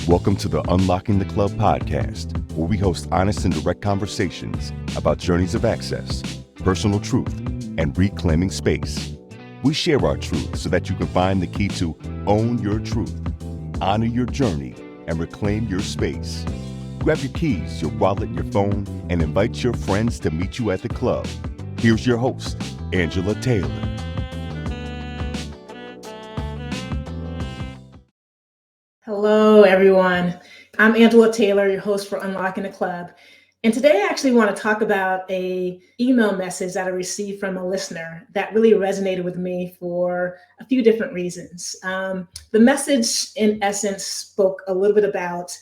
Welcome to the Unlocking the Club podcast, where we host honest and direct conversations about journeys of access, personal truth, and reclaiming space. We share our truth so that you can find the key to own your truth, honor your journey, and reclaim your space. Grab your keys, your wallet, your phone, and invite your friends to meet you at the club. Here's your host, Angela Taylor. Hello, everyone. I'm Angela Taylor, your host for Unlocking the Club. And today I actually want to talk about an email message that I received from a listener that really resonated with me for a few different reasons. The message, in essence, spoke a little bit about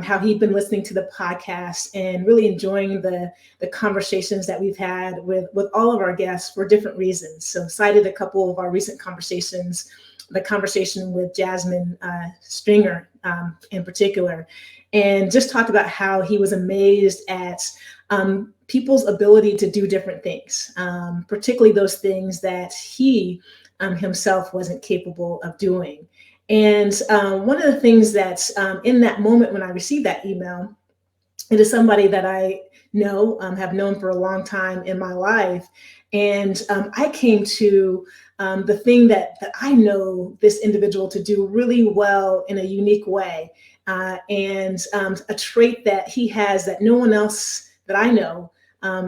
how he'd been listening to the podcast and really enjoying the conversations that we've had with all of our guests for different reasons. So cited a couple of our recent conversations, the conversation with Jasmine Stringer in particular, and just talked about how he was amazed at people's ability to do different things, particularly those things that he himself wasn't capable of doing. And one of the things that in that moment when I received that email, it is somebody that I know, have known for a long time in my life. And I came to the thing that I know this individual to do really well in a unique way, and a trait that he has that no one else that I know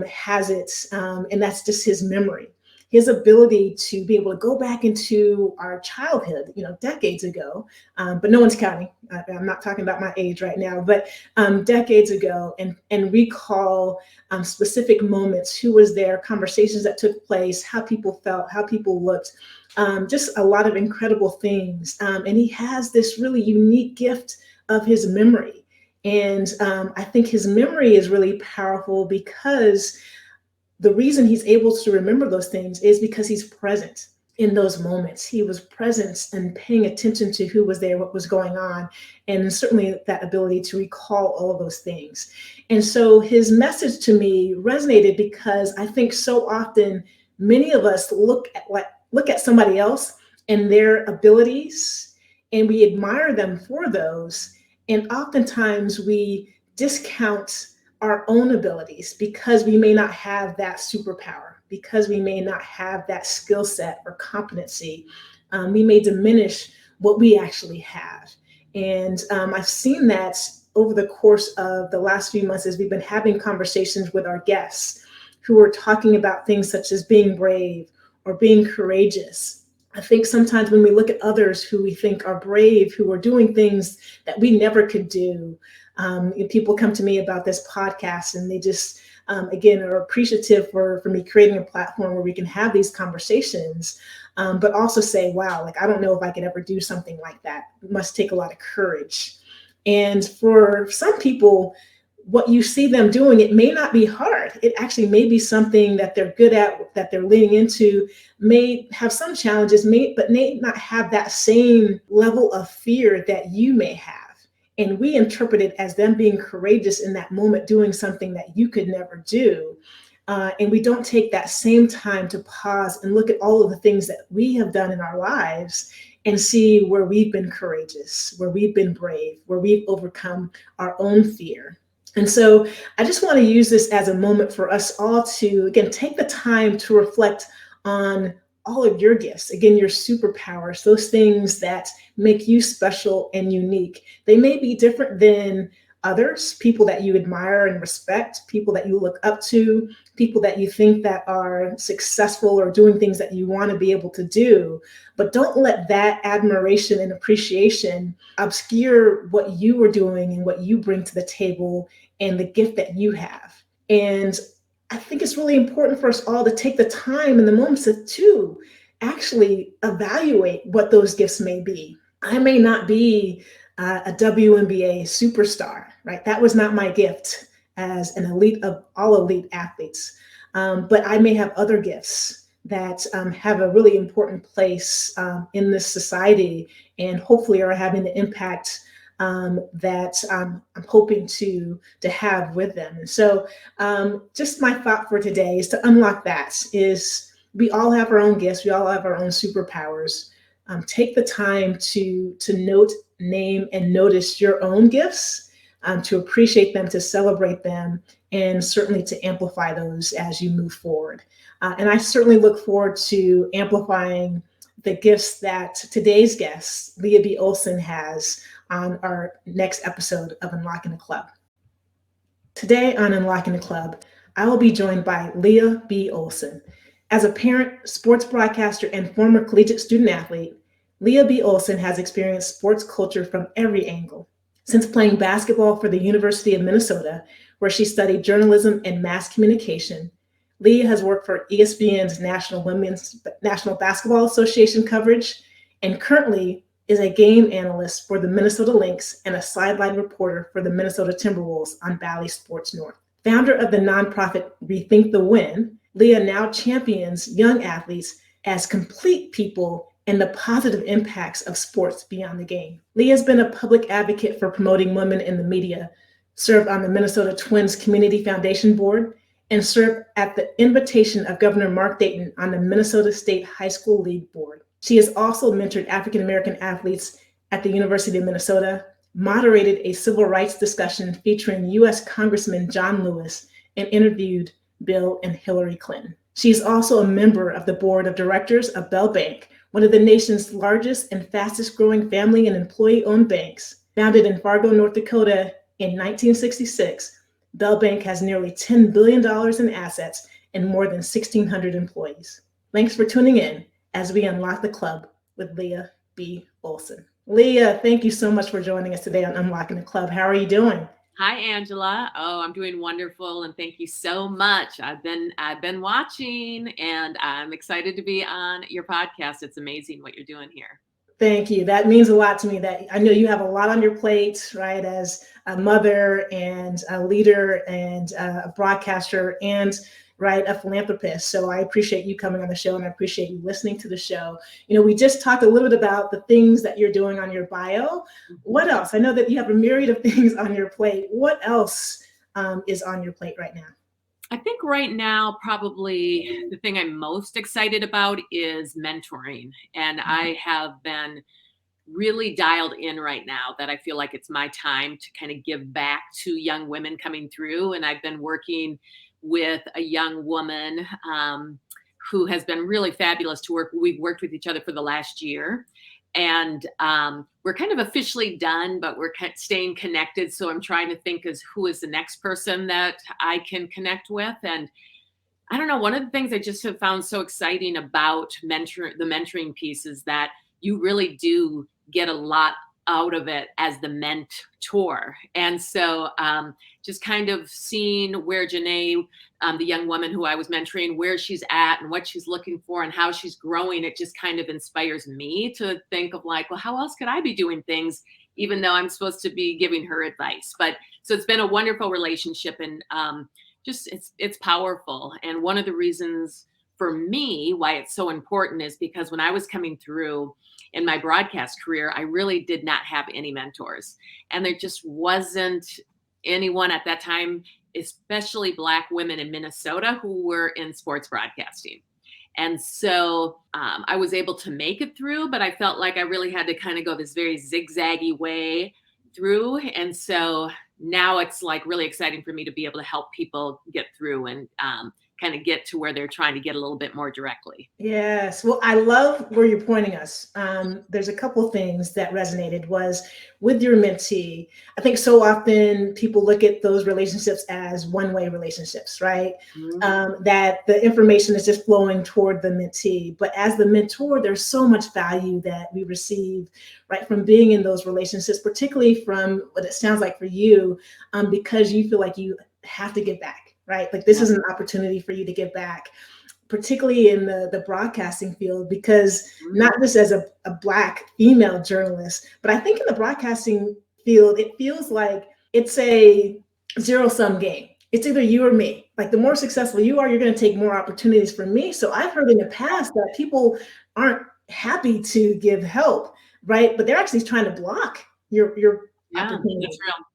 has it, and that's just his memory. His ability to be able to go back into our childhood, decades ago, but no one's counting. I'm not talking about my age right now, but decades ago, and recall specific moments, who was there, conversations that took place, how people felt, how people looked, just a lot of incredible things. And he has this really unique gift of his memory. And I think his memory is really powerful because the reason he's able to remember those things is because he's present in those moments. He was present and paying attention to who was there, what was going on, and certainly that ability to recall all of those things. And so his message to me resonated because I think so often many of us look at somebody else and their abilities, and we admire them for those. And oftentimes we discount our own abilities because we may not have that superpower, because we may not have that skill set or competency. We may diminish what we actually have. And I've seen that over the course of the last few months as we've been having conversations with our guests who are talking about things such as being brave or being courageous. I think sometimes when we look at others who we think are brave, who are doing things that we never could do, people come to me about this podcast and they just, again, are appreciative for me creating a platform where we can have these conversations, but also say, wow, I don't know if I could ever do something like that. It must take a lot of courage. And for some people, what you see them doing, it may not be hard. It actually may be something that they're good at, that they're leaning into, may have some challenges, but may not have that same level of fear that you may have. And we interpret it as them being courageous in that moment, doing something that you could never do. And we don't take that same time to pause and look at all of the things that we have done in our lives and see where we've been courageous, where we've been brave, where we've overcome our own fear. And so I just want to use this as a moment for us all to, again, take the time to reflect on all of your gifts, again, your superpowers, those things that make you special and unique. They may be different than others, people that you admire and respect, people that you look up to, people that you think that are successful or doing things that you want to be able to do. But don't let that admiration and appreciation obscure what you are doing and what you bring to the table and the gift that you have. And I think it's really important for us all to take the time and the moments to actually evaluate what those gifts may be. I may not be a WNBA superstar, right? That was not my gift as an elite of all elite athletes. But I may have other gifts that have a really important place in this society and hopefully are having the impact that I'm hoping to have with them. And so just my thought for today is to unlock that, is we all have our own gifts. We all have our own superpowers. take the time to note, name, and notice your own gifts, to appreciate them, to celebrate them, and certainly to amplify those as you move forward. And I certainly look forward to amplifying the gifts that today's guest, Lea B. Olsen, has on our next episode of Unlocking the Club. Today on Unlocking the Club, I will be joined by Lea B. Olsen. As a parent, sports broadcaster, and former collegiate student athlete, Lea B. Olsen has experienced sports culture from every angle. Since playing basketball for the University of Minnesota, where she studied journalism and mass communication, Lea has worked for ESPN's National Basketball Association coverage, and currently is a game analyst for the Minnesota Lynx and a sideline reporter for the Minnesota Timberwolves on Bally Sports North. Founder of the nonprofit RETHINK the Win, Lea now champions young athletes as complete people and the positive impacts of sports beyond the game. Lea has been a public advocate for promoting women in the media, served on the Minnesota Twins Community Foundation Board, and served at the invitation of Governor Mark Dayton on the Minnesota State High School League Board. She has also mentored African American athletes at the University of Minnesota, moderated a civil rights discussion featuring U.S. Congressman John Lewis, and interviewed Bill and Hillary Clinton. She is also a member of the board of directors of Bell Bank, one of the nation's largest and fastest growing family and employee-owned banks. Founded in Fargo, North Dakota in 1966, Bell Bank has nearly $10 billion in assets and more than 1,600 employees. Thanks for tuning in as we unlock the club with Lea B. Olsen. Lea, thank you so much for joining us today on Unlocking the Club. How are you doing? Hi, Angela. Oh, I'm doing wonderful, and thank you so much. I've been watching, and I'm excited to be on your podcast. It's amazing what you're doing here. Thank you. That means a lot to me. That I know you have a lot on your plate, right? As a mother and a leader and a broadcaster and right, a philanthropist. So I appreciate you coming on the show, and I appreciate you listening to the show. You know, we just talked a little bit about the things that you're doing on your bio. What else? I know that you have a myriad of things on your plate. What else is on your plate right now? I think right now, probably the thing I'm most excited about is mentoring. And I have been really dialed in right now that I feel like it's my time to kind of give back to young women coming through. And I've been working with a young woman who has been really fabulous to work. We've worked with each other for the last year. And we're kind of officially done, but we're staying connected. So I'm trying to think as who is the next person that I can connect with. And I don't know, one of the things I just have found so exciting about the mentoring piece is that you really do get a lot out of it as the mentor. And so just kind of seeing where Janae, the young woman who I was mentoring, where she's at and what she's looking for and how she's growing, it just kind of inspires me to think of like, well, how else could I be doing things, even though I'm supposed to be giving her advice? But so it's been a wonderful relationship, and just it's powerful. And one of the reasons for me why it's so important is because when I was coming through in my broadcast career, I really did not have any mentors, and there just wasn't anyone at that time, especially Black women in Minnesota who were in sports broadcasting. And so I was able to make it through, but I felt like I really had to kind of go this very zigzaggy way through. And so now it's like really exciting for me to be able to help people get through and kind of get to where they're trying to get a little bit more directly. Yes. Well, I love where you're pointing us. There's a couple things that resonated was with your mentee. I think so often people look at those relationships as one-way relationships, right? Mm-hmm. That the information is just flowing toward the mentee. But as the mentor, there's so much value that we receive, right, from being in those relationships, particularly from what it sounds like for you, because you feel like you have to give back. Right? Like this is an opportunity for you to give back, particularly in the broadcasting field, because not just as a Black female journalist, but I think in the broadcasting field, it feels like it's a zero-sum game. It's either you or me. Like the more successful you are, you're going to take more opportunities from me. So I've heard in the past that people aren't happy to give help, right? But they're actually trying to block your opportunity. That's real.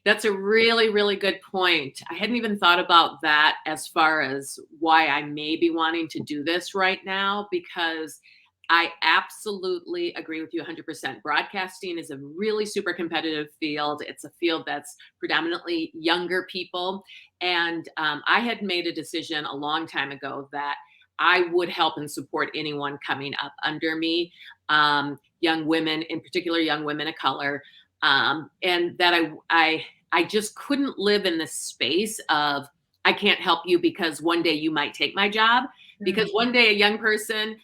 That's a really, really good point. I hadn't even thought about that as far as why I may be wanting to do this right now, because I absolutely agree with you 100%. Broadcasting is a really super competitive field. It's a field that's predominantly younger people. And I had made a decision a long time ago that I would help and support anyone coming up under me, young women, in particular, young women of color. And that I just couldn't live in this space of, I can't help you because one day you might take my job, because one day a young person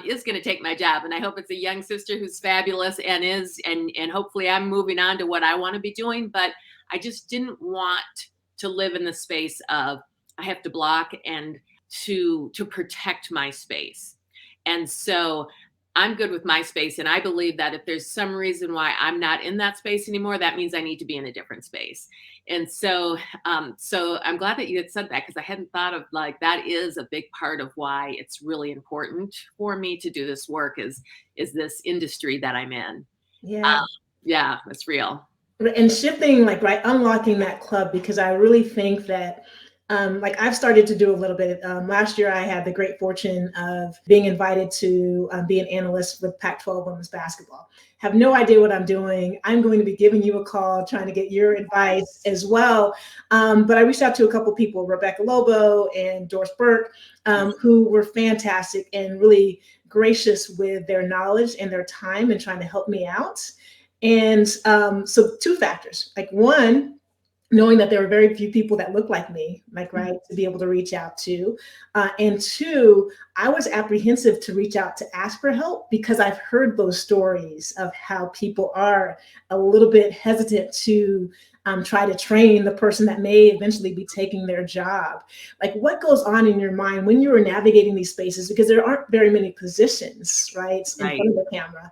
is going to take my job. And I hope it's a young sister who's fabulous and hopefully I'm moving on to what I want to be doing. But I just didn't want to live in the space of, I have to block and to protect my space. And so I'm good with my space. And I believe that if there's some reason why I'm not in that space anymore, that means I need to be in a different space. And so, so I'm glad that you had said that, because I hadn't thought of, like, that is a big part of why it's really important for me to do this work is this industry that I'm in. Yeah. Yeah, it's real. And shifting, like, right, unlocking that club, because I really think that like I've started to do a little bit. Last year, I had the great fortune of being invited to be an analyst with Pac-12 women's basketball. Have no idea what I'm doing. I'm going to be giving you a call, trying to get your advice as well. But I reached out to a couple people, Rebecca Lobo and Doris Burke, who were fantastic and really gracious with their knowledge and their time and trying to help me out. And so two factors, like one, knowing that there were very few people that looked like me, like, right, to be able to reach out to. And two, I was apprehensive to reach out to ask for help because I've heard those stories of how people are a little bit hesitant to try to train the person that may eventually be taking their job. Like, what goes on in your mind when you are navigating these spaces? Because there aren't very many positions, right, in front of the camera.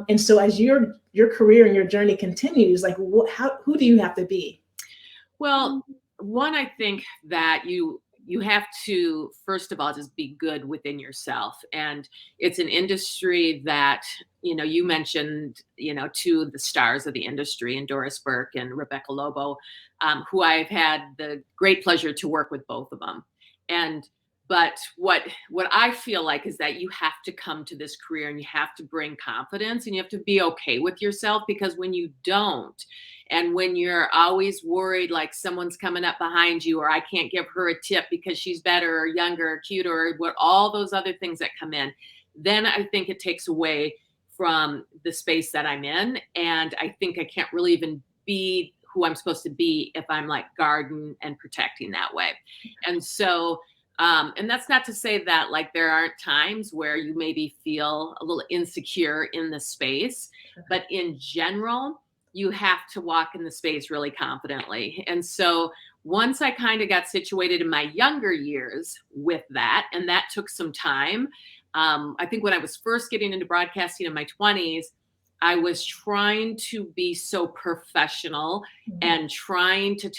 And so as your career and your journey continues, like, who do you have to be? Well, one, I think that you have to, first of all, just be good within yourself. And it's an industry that, you mentioned, two of the stars of the industry, and Doris Burke and Rebecca Lobo, who I've had the great pleasure to work with, both of them. But what I feel like is that you have to come to this career and you have to bring confidence and you have to be okay with yourself, because when you don't, and when you're always worried, like someone's coming up behind you, or I can't give her a tip because she's better or younger or cuter, or what, all those other things that come in, then I think it takes away from the space that I'm in. And I think I can't really even be who I'm supposed to be if I'm like guarding and protecting that way. And so, and that's not to say that, like, there aren't times where you maybe feel a little insecure in the space, but in general, you have to walk in the space really confidently. And so once I kind of got situated in my younger years with that, and that took some time. I think when I was first getting into broadcasting in my 20s, I was trying to be so professional and trying to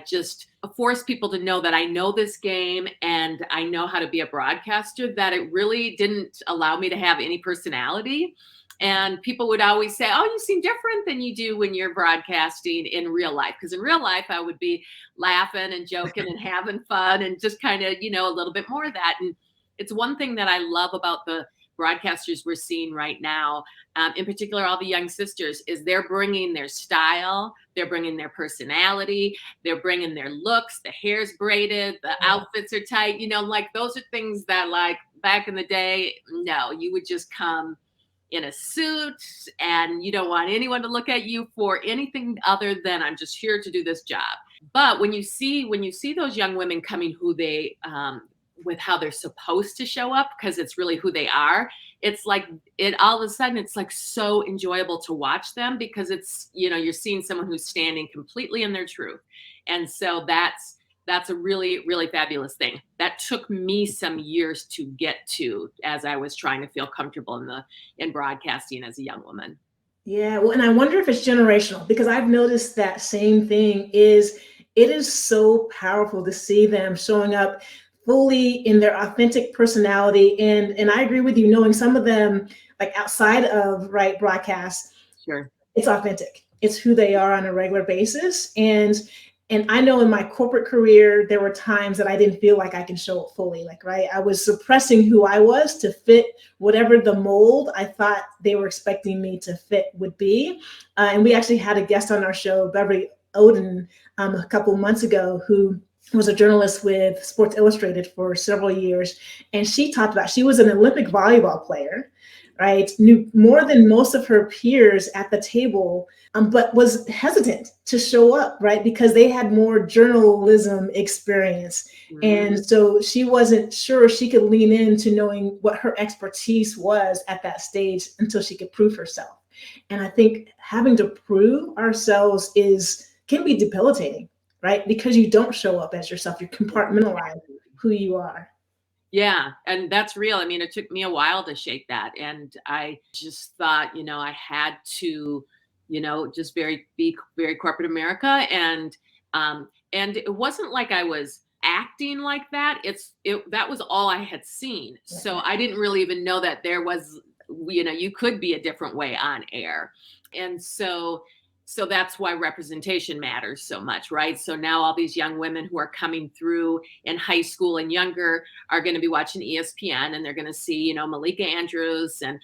just force people to know that I know this game and I know how to be a broadcaster, that it really didn't allow me to have any personality. And people would always say, oh, you seem different than you do when you're broadcasting in real life. Because in real life, I would be laughing and joking and having fun and just kind of, a little bit more of that. And it's one thing that I love about the broadcasters we're seeing right now, in particular, all the young sisters, is they're bringing their style, they're bringing their personality, they're bringing their looks, the hair's braided, the outfits are tight, like those are things that, like, back in the day, no, you would just come in a suit and you don't want anyone to look at you for anything other than, I'm just here to do this job. But when you see those young women coming who they with how they're supposed to show up, because it's really who they are, it's like all of a sudden it's like so enjoyable to watch them, because it's, you're seeing someone who's standing completely in their truth. And so that's a really, really fabulous thing. That took me some years to get to, as I was trying to feel comfortable in broadcasting as a young woman. Yeah, well, and I wonder if it's generational, because I've noticed that same thing. It is so powerful to see them showing up fully in their authentic personality. And I agree with you, knowing some of them, like outside of broadcast, sure, it's authentic. It's who they are on a regular basis. And And I know in my corporate career, there were times that I didn't feel like I can show up fully. Like, right, I was suppressing who I was to fit whatever the mold I thought they were expecting me to fit would be. And we actually had a guest on our show, Beverly Oden, a couple months ago, who was a journalist with Sports Illustrated for several years. And she talked about, she was an Olympic volleyball player, right? Knew more than most of her peers at the table, but was hesitant to show up, right? Because they had more journalism experience. Mhm. And so she wasn't sure she could lean into knowing what her expertise was at that stage until she could prove herself. And I think having to prove ourselves can be debilitating, right? Because you don't show up as yourself, you compartmentalize who you are. Yeah, and that's real. I mean, it took me a while to shake that. And I just thought, I had to, just be very corporate America. And it wasn't like I was acting like that. That was all I had seen. So I didn't really even know that there was, you could be a different way on air. And so that's why representation matters so much, right? So now all these young women who are coming through in high school and younger are going to be watching ESPN, and they're going to see, Malika Andrews and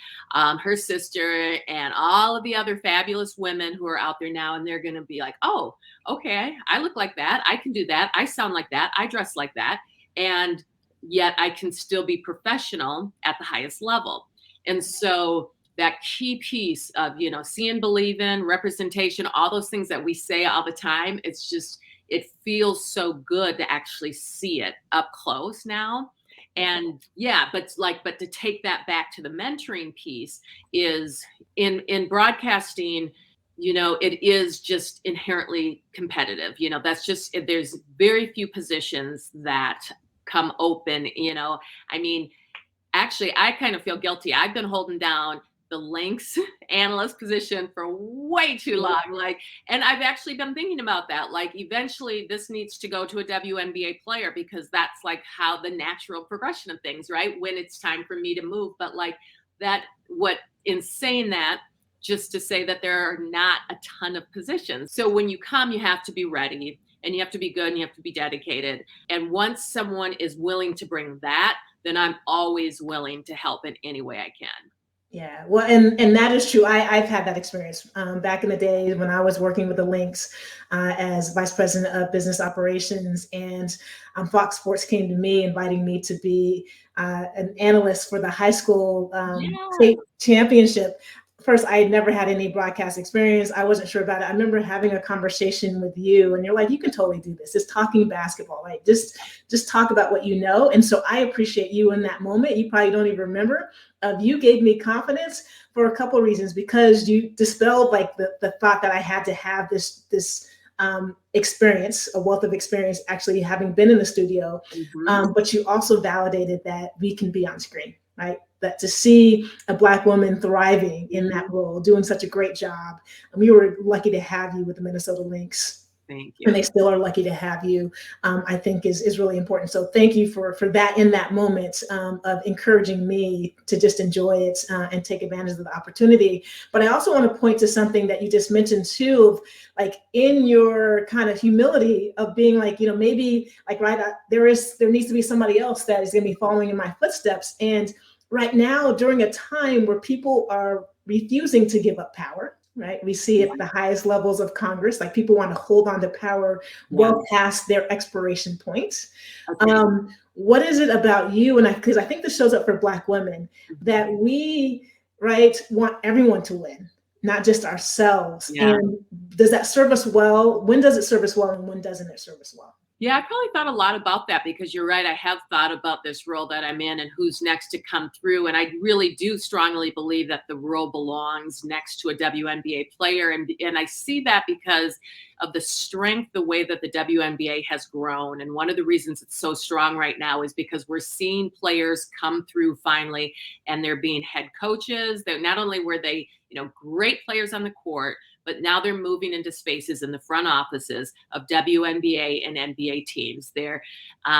her sister and all of the other fabulous women who are out there now. And they're going to be like, oh, okay, I look like that. I can do that. I sound like that. I dress like that. And yet I can still be professional at the highest level. And so that key piece of, see and believe in, representation, all those things that we say all the time, it feels so good to actually see it up close now. And but to take that back to the mentoring piece is in broadcasting, it is just inherently competitive. That's just, there's very few positions that come open, I mean, actually, I kind of feel guilty. I've been holding down the links analyst position for way too long. And I've actually been thinking about that. Eventually this needs to go to a WNBA player, because that's how the natural progression of things, right? When it's time for me to move. But in saying that, just to say that there are not a ton of positions. So when you come, you have to be ready, and you have to be good, and you have to be dedicated. And once someone is willing to bring that, then I'm always willing to help in any way I can. Yeah, well, and that is true. I've had that experience back in the days when I was working with the Lynx as vice president of business operations, and Fox Sports came to me inviting me to be an analyst for the high school state championship. First, I had never had any broadcast experience. I wasn't sure about it. I remember having a conversation with you, and you're like, you can totally do this. It's talking basketball, right? Just talk about what you know. And so I appreciate you in that moment. You probably don't even remember. You gave me confidence for a couple of reasons, because you dispelled the thought that I had to have this experience, a wealth of experience, actually having been in the studio. Mm-hmm. But you also validated that we can be on screen, right? That to see a Black woman thriving in that role, doing such a great job. And we were lucky to have you with the Minnesota Lynx. Thank you. And they still are lucky to have you, I think is really important. So thank you for that in that moment of encouraging me to just enjoy it and take advantage of the opportunity. But I also want to point to something that you just mentioned too, of in your kind of humility of being maybe there needs to be somebody else that is going to be following in my footsteps. And right now, during a time where people are refusing to give up power, right? We see at the highest levels of Congress, people want to hold on to power well past their expiration point. Okay. What is it about you? And because I think this shows up for Black women, that we, want everyone to win, not just ourselves. Yeah. And does that serve us well? When does it serve us well, and when doesn't it serve us well? Yeah, I probably thought a lot about that, because you're right. I have thought about this role that I'm in and who's next to come through. And I really do strongly believe that the role belongs next to a WNBA player. And I see that because of the strength, the way that the WNBA has grown. And one of the reasons it's so strong right now is because we're seeing players come through finally, and they're being head coaches. They're not only were they, great players on the court, but now they're moving into spaces in the front offices of WNBA and NBA teams. They're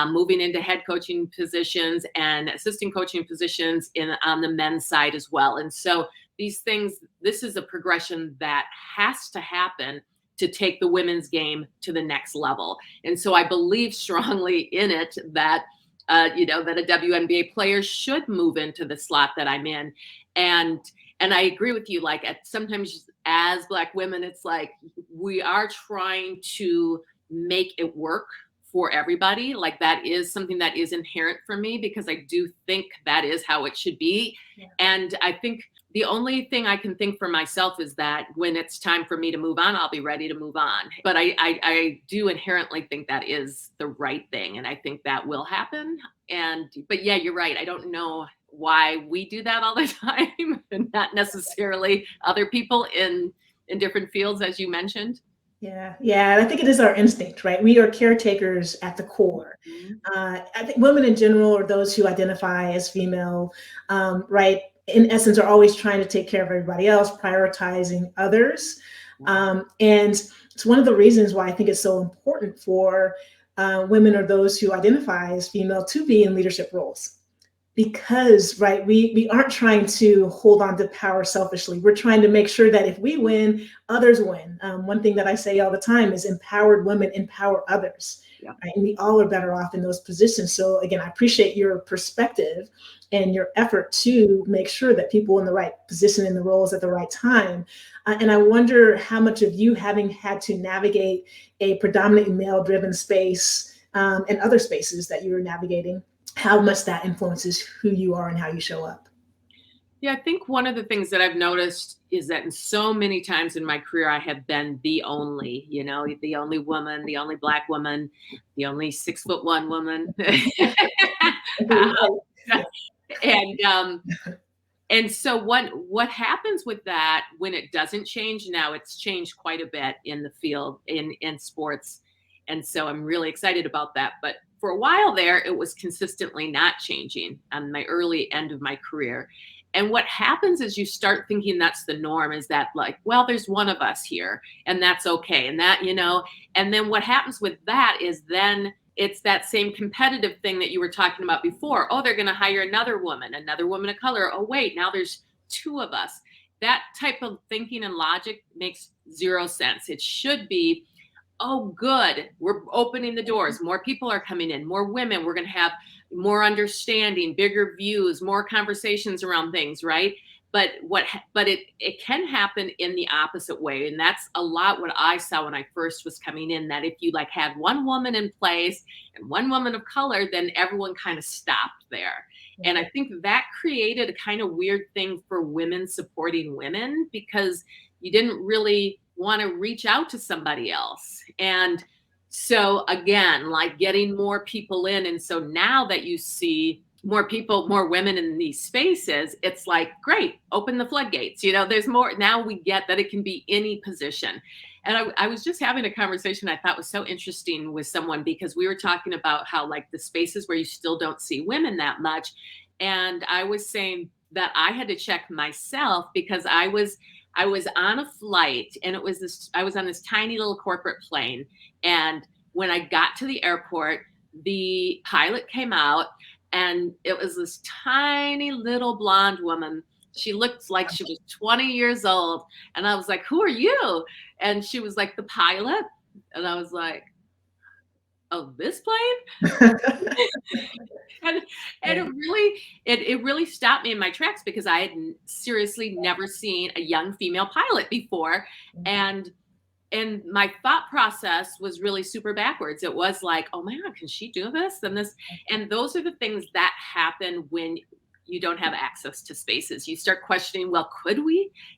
moving into head coaching positions and assistant coaching positions on the men's side as well. And so these things, this is a progression that has to happen to take the women's game to the next level. And so I believe strongly in it that, that a WNBA player should move into the slot that I'm in. And I agree with you, like sometimes as Black women, it's like we are trying to make it work for everybody. Like that is something that is inherent for me, because I do think that is how it should be. Yeah. And I think the only thing I can think for myself is that when it's time for me to move on, I'll be ready to move on. But I do inherently think that is the right thing. And I think that will happen. But yeah, you're right. I don't know why we do that all the time and not necessarily other people in different fields, as you mentioned. Yeah. I think it is our instinct, right? We are caretakers at the core. I think women in general, or those who identify as female, right, in essence, are always trying to take care of everybody else, prioritizing others. And it's one of the reasons why I think it's so important for women or those who identify as female to be in leadership roles. Because, right, we aren't trying to hold on to power selfishly. We're trying to make sure that if we win, others win. One thing that I say all the time is empowered women empower others. Yeah. Right? And we all are better off in those positions. So again, I appreciate your perspective and your effort to make sure that people in the right position in the roles at the right time. And I wonder how much of you, having had to navigate a predominantly male-driven space and other spaces that you were navigating, how much that influences who you are and how you show up. Yeah, I think one of the things that I've noticed is that in so many times in my career, I have been the only woman, the only Black woman, the only 6'1" woman. And so what happens with that when it doesn't change? Now it's changed quite a bit in the field in sports. And so I'm really excited about that. But for a while there, it was consistently not changing on my early end of my career. And what happens is you start thinking that's the norm, is that like, well, there's one of us here and that's okay. And that, and then what happens with that is then it's that same competitive thing that you were talking about before. Oh, they're going to hire another woman of color. Oh, wait, now there's two of us. That type of thinking and logic makes zero sense. It should be, oh, good, we're opening the doors. More people are coming in, more women. We're going to have more understanding, bigger views, more conversations around things, right? But it can happen in the opposite way. And that's a lot what I saw when I first was coming in, that if you like had one woman in place and one woman of color, then everyone kind of stopped there. And I think that created a kind of weird thing for women supporting women, because you didn't really want to reach out to somebody else. And so again, like getting more people in. And so now that you see more people, more women in these spaces, it's like, great, open the floodgates. There's more. Now we get that it can be any position. And I was just having a conversation I thought was so interesting with someone, because we were talking about how like the spaces where you still don't see women that much. And I was saying that I had to check myself, because I was on a flight, and I was on this tiny little corporate plane. And when I got to the airport, the pilot came out, and it was this tiny little blonde woman. She looked like she was 20 years old. And I was like, who are you? And she was like, the pilot. And I was like, oh, this plane? and it really stopped me in my tracks, because I had seriously never seen a young female pilot before. And my thought process was really super backwards. It was like, oh my God, can she do this? And those are the things that happen when you don't have access to spaces. You start questioning, well,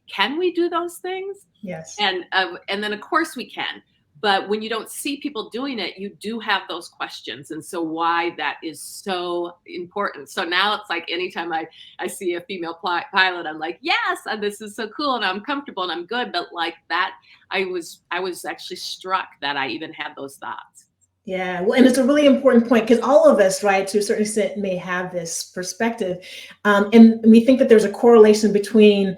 can we do those things? Yes. And then of course we can. But when you don't see people doing it, you do have those questions. And so why that is so important. So now it's like anytime I see a female pilot, I'm like, yes, and this is so cool, and I'm comfortable and I'm good. But like that, I was actually struck that I even had those thoughts. Yeah, well, and it's a really important point, because all of us, right, to a certain extent may have this perspective. And we think that there's a correlation between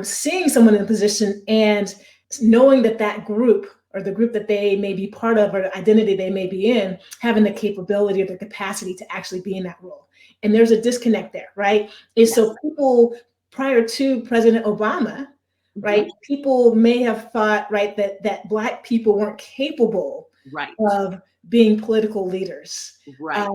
seeing someone in a position and knowing that group, or the group that they may be part of, or the identity they may be in, having the capability or the capacity to actually be in that role. And there's a disconnect there, right? And so people prior to President Obama right? People may have thought, right, that Black people weren't capable Right. of being political leaders. Right.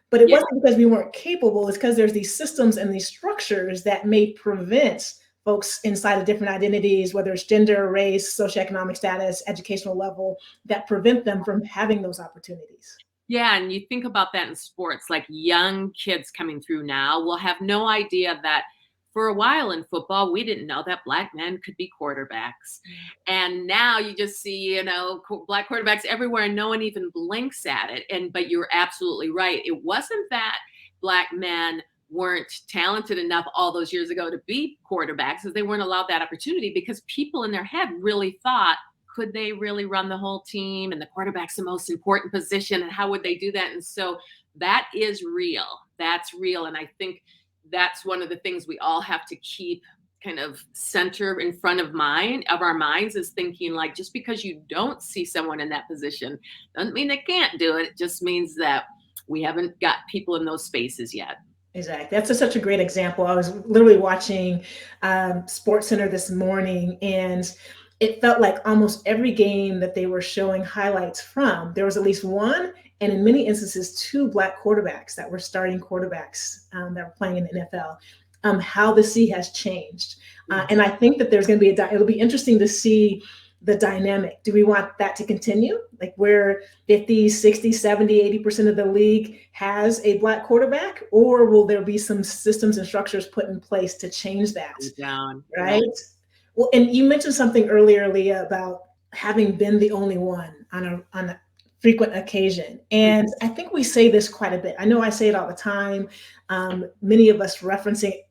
But it Yeah. wasn't because we weren't capable, it's because there's these systems and these structures that may prevent folks inside of different identities, whether it's gender, race, socioeconomic status, educational level, that prevent them from having those opportunities. Yeah, and you think about that in sports, like young kids coming through now will have no idea that for a while in football, we didn't know that Black men could be quarterbacks. And now you just see, Black quarterbacks everywhere and no one even blinks at it. But you're absolutely right. It wasn't that Black men weren't talented enough all those years ago to be quarterbacks, because they weren't allowed that opportunity, because people in their head really thought, could they really run the whole team? And the quarterback's the most important position. And how would they do that? And so that is real. That's real. And I think that's one of the things we all have to keep kind of center in front of our minds, is thinking, like, just because you don't see someone in that position doesn't mean they can't do it. It just means that we haven't got people in those spaces yet. Exactly. That's such a great example. I was literally watching Sports Center this morning, and it felt like almost every game that they were showing highlights from, there was at least one, and in many instances, two Black quarterbacks that were starting quarterbacks that were playing in the NFL. How the sea has changed. And I think that there's going to be it'll be interesting to see the dynamic. Do we want that to continue? Like where 50, 60, 70, 80% of the league has a Black quarterback, or will there be some systems and structures put in place to change that? Down. Right? Well, and you mentioned something earlier, Lea, about having been the only one on a frequent occasion. And I think we say this quite a bit. I know I say it all the time. Many of us reference it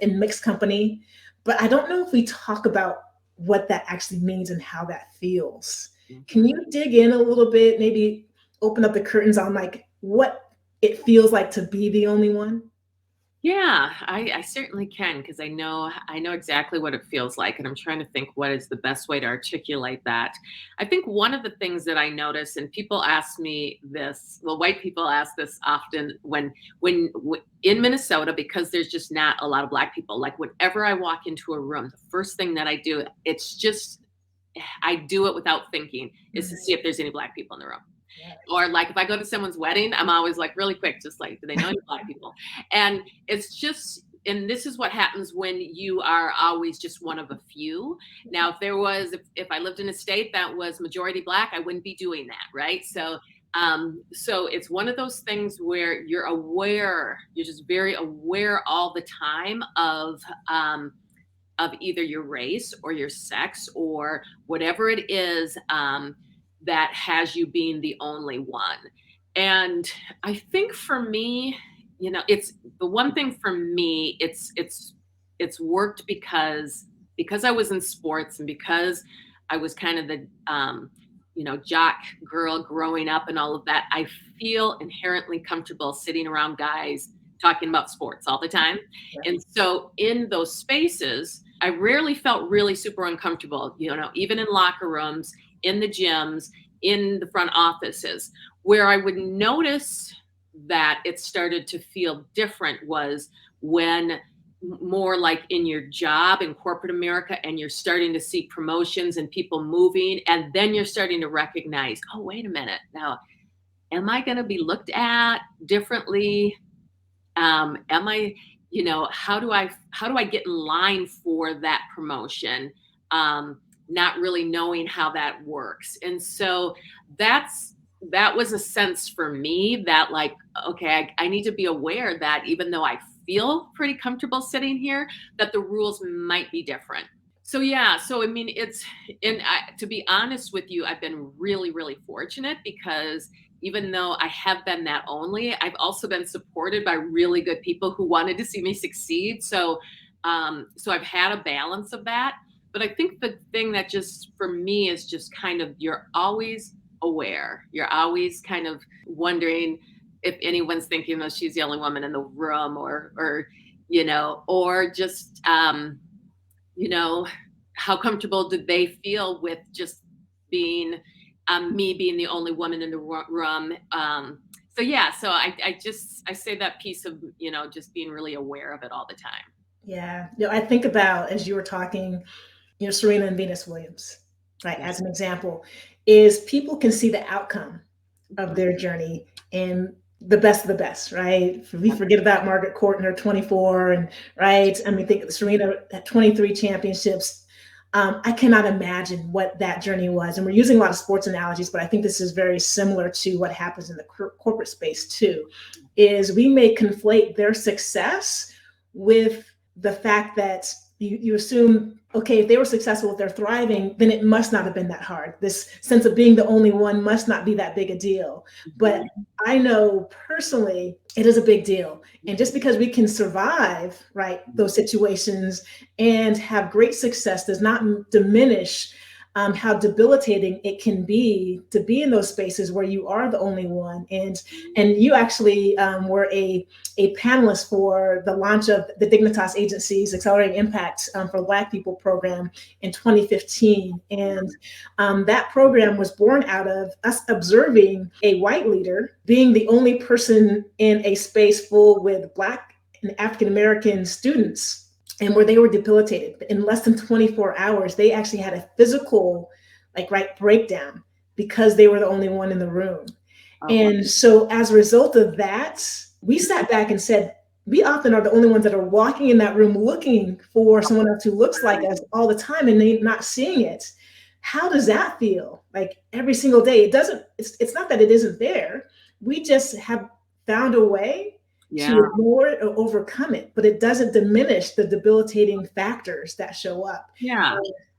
in mixed company, but I don't know if we talk about what that actually means and how that feels. Can you dig in a little bit, maybe open up the curtains on like what it feels like to be the only one? Yeah, I certainly can, because I know exactly what it feels like, and I'm trying to think what is the best way to articulate that. I think one of the things that I notice, and people ask me this, well, white people ask this often when in Minnesota, because there's just not a lot of Black people. Like whenever I walk into a room, the first thing that I do, I do it without thinking, is to see if there's any Black people in the room. Yes. Or like if I go to someone's wedding, I'm always like really quick, just like, do they know any Black people? And it's just, and this is what happens when you are always just one of a few. Now, if I lived in a state that was majority Black, I wouldn't be doing that, right? So it's one of those things where you're just very aware all the time of either your race or your sex or whatever it is that has you being the only one. And I think for me, it's the one thing for me, it's worked because I was in sports, and because I was kind of the jock girl growing up and all of that. I feel inherently comfortable sitting around guys talking about sports all the time. Yeah. And so in those spaces, I rarely felt really super uncomfortable, even in locker rooms, in the gyms, in the front offices. Where I would notice that it started to feel different was when more like in your job in corporate America, and you're starting to see promotions and people moving, and then you're starting to recognize, oh, wait a minute, now, am I going to be looked at differently? Am I, how do I get in line for that promotion? Not really knowing how that works. And so that was a sense for me that like, okay, I need to be aware that even though I feel pretty comfortable sitting here, that the rules might be different. So yeah, I mean, to be honest with you, I've been really, really fortunate, because even though I have been that only, I've also been supported by really good people who wanted to see me succeed. So I've had a balance of that. But I think the thing that just for me is just kind of, you're always aware. You're always kind of wondering if anyone's thinking, oh, she's the only woman in the room, or just, how comfortable did they feel with just being, me being the only woman in the room. So I say that piece of, just being really aware of it all the time. Yeah. I think about, as you were talking, Serena and Venus Williams, right? As an example, is people can see the outcome of their journey and the best of the best, right? We forget about Margaret Court and her 24, and right. I mean, think Serena at 23 championships. I cannot imagine what that journey was. And we're using a lot of sports analogies, but I think this is very similar to what happens in the corporate space too, is we may conflate their success with the fact that you assume, okay, if they were successful, if they're thriving, then it must not have been that hard. This sense of being the only one must not be that big a deal. But I know personally, it is a big deal. And just because we can survive, right, those situations and have great success does not diminish how debilitating it can be to be in those spaces where you are the only one. And you actually were a panelist for the launch of the Dignitas Agency's Accelerating Impact for Black People program in 2015. And that program was born out of us observing a white leader being the only person in a space full with Black and African-American students, and where they were debilitated. In less than 24 hours, they actually had a physical breakdown because they were the only one in the room. And so as a result of that, we sat back and said, we often are the only ones that are walking in that room looking for someone else who looks like us all the time, and they're not seeing it. How does that feel? Like every single day, it's not that it isn't there. We just have found a way to ignore it or overcome it, but it doesn't diminish the debilitating factors that show up.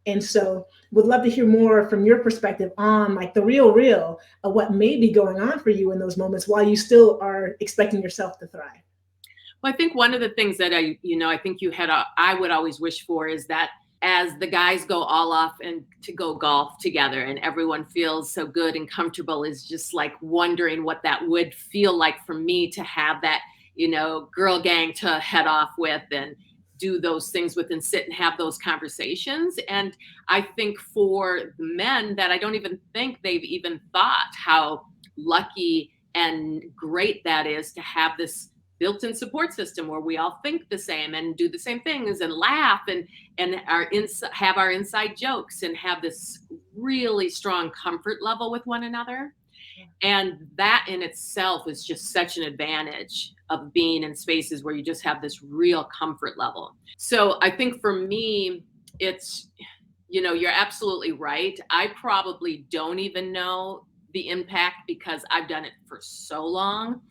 And so would love to hear more from your perspective on like the real of what may be going on for you in those moments while you still are expecting yourself to thrive. Well, I think one of the things that I think I would always wish for is that as the guys go all off and to go golf together and everyone feels so good and comfortable, is just like wondering what that would feel like for me to have that, girl gang to head off with and do those things with and sit and have those conversations. And I think for the men that I don't even think they've even thought how lucky and great that is to have this built-in support system where we all think the same and do the same things and laugh and have our inside jokes and have this really strong comfort level with one another. And that in itself is just such an advantage of being in spaces where you just have this real comfort level. So I think for me, it's, you're absolutely right. I probably don't even know the impact because I've done it for so long.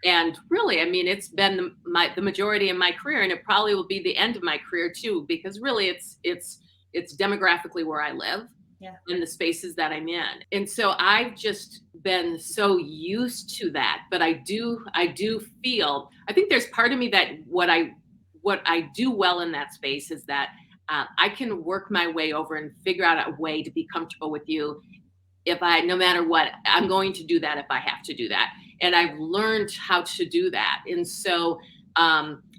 And really, I mean, it's been the majority of my career, and it probably will be the end of my career too, because really it's demographically where I live. In the spaces that I'm in. And so I've just been so used to that. But I do feel, I think there's part of me that what I do well in that space is that I can work my way over and figure out a way to be comfortable with you. No matter what, I'm going to do that if I have to do that. And I've learned how to do that. And so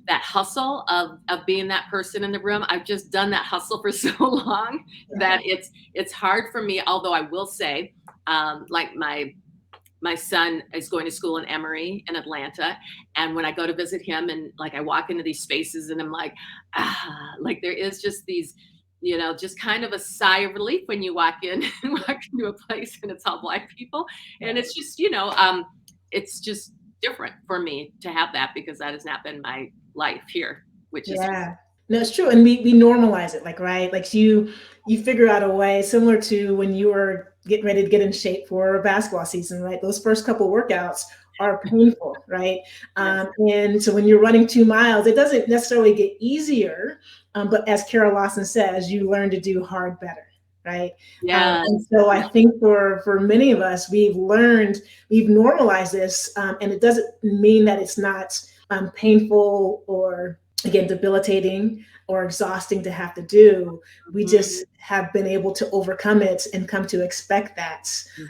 that hustle of being that person in the room, I've just done that hustle for so long that it's hard for me. Although I will say, like my son is going to school in Emory in Atlanta. And when I go to visit him and like I walk into these spaces and I'm like there is just these, just kind of a sigh of relief when you walk into a place and it's all Black people. And it's just, it's just different for me to have that because that has not been my life here, which is no, it's true. And we normalize it, right? Like you figure out a way similar to when you were getting ready to get in shape for a basketball season, right? Those first couple workouts are painful, right? And so when you're running 2 miles, it doesn't necessarily get easier, but as Carol Lawson says, you learn to do hard better. Right. And so I think for many of us, we've normalized this, and it doesn't mean that it's not painful or, again, debilitating or exhausting to have to do. We just have been able to overcome it and come to expect that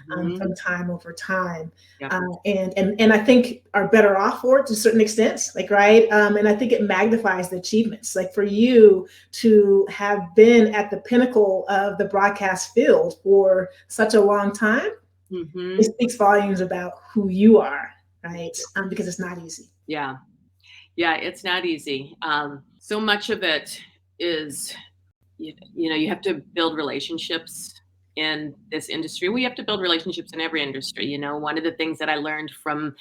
from time over time. And I think are better off for it to a certain extent, right? And I think it magnifies the achievements. Like for you to have been at the pinnacle of the broadcast field for such a long time, it speaks volumes about who you are, right? Because it's not easy. Yeah, it's not easy. So much of it is, you have to build relationships in this industry. We have to build relationships in every industry. One of the things that I learned from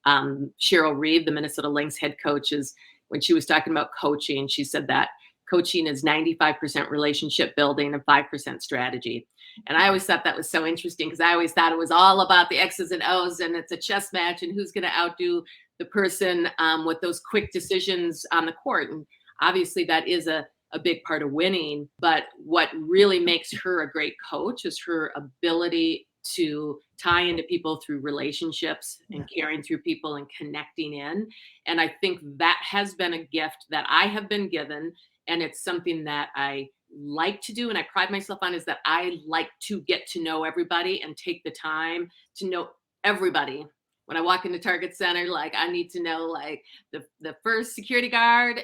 Cheryl Reeve, the Minnesota Lynx head coach, is when she was talking about coaching, she said that coaching is 95% relationship building and 5% strategy. And I always thought that was so interesting, because I always thought it was all about the X's and O's and it's a chess match and who's going to outdo the person with those quick decisions on the court. And obviously that is a big part of winning. But what really makes her a great coach is her ability to tie into people through relationships and caring through people and connecting in. And I think that has been a gift that I have been given. And it's something that I like to do and I pride myself on, is that I like to get to know everybody and take the time to know everybody. When I walk into Target Center, like I need to know like the first security guard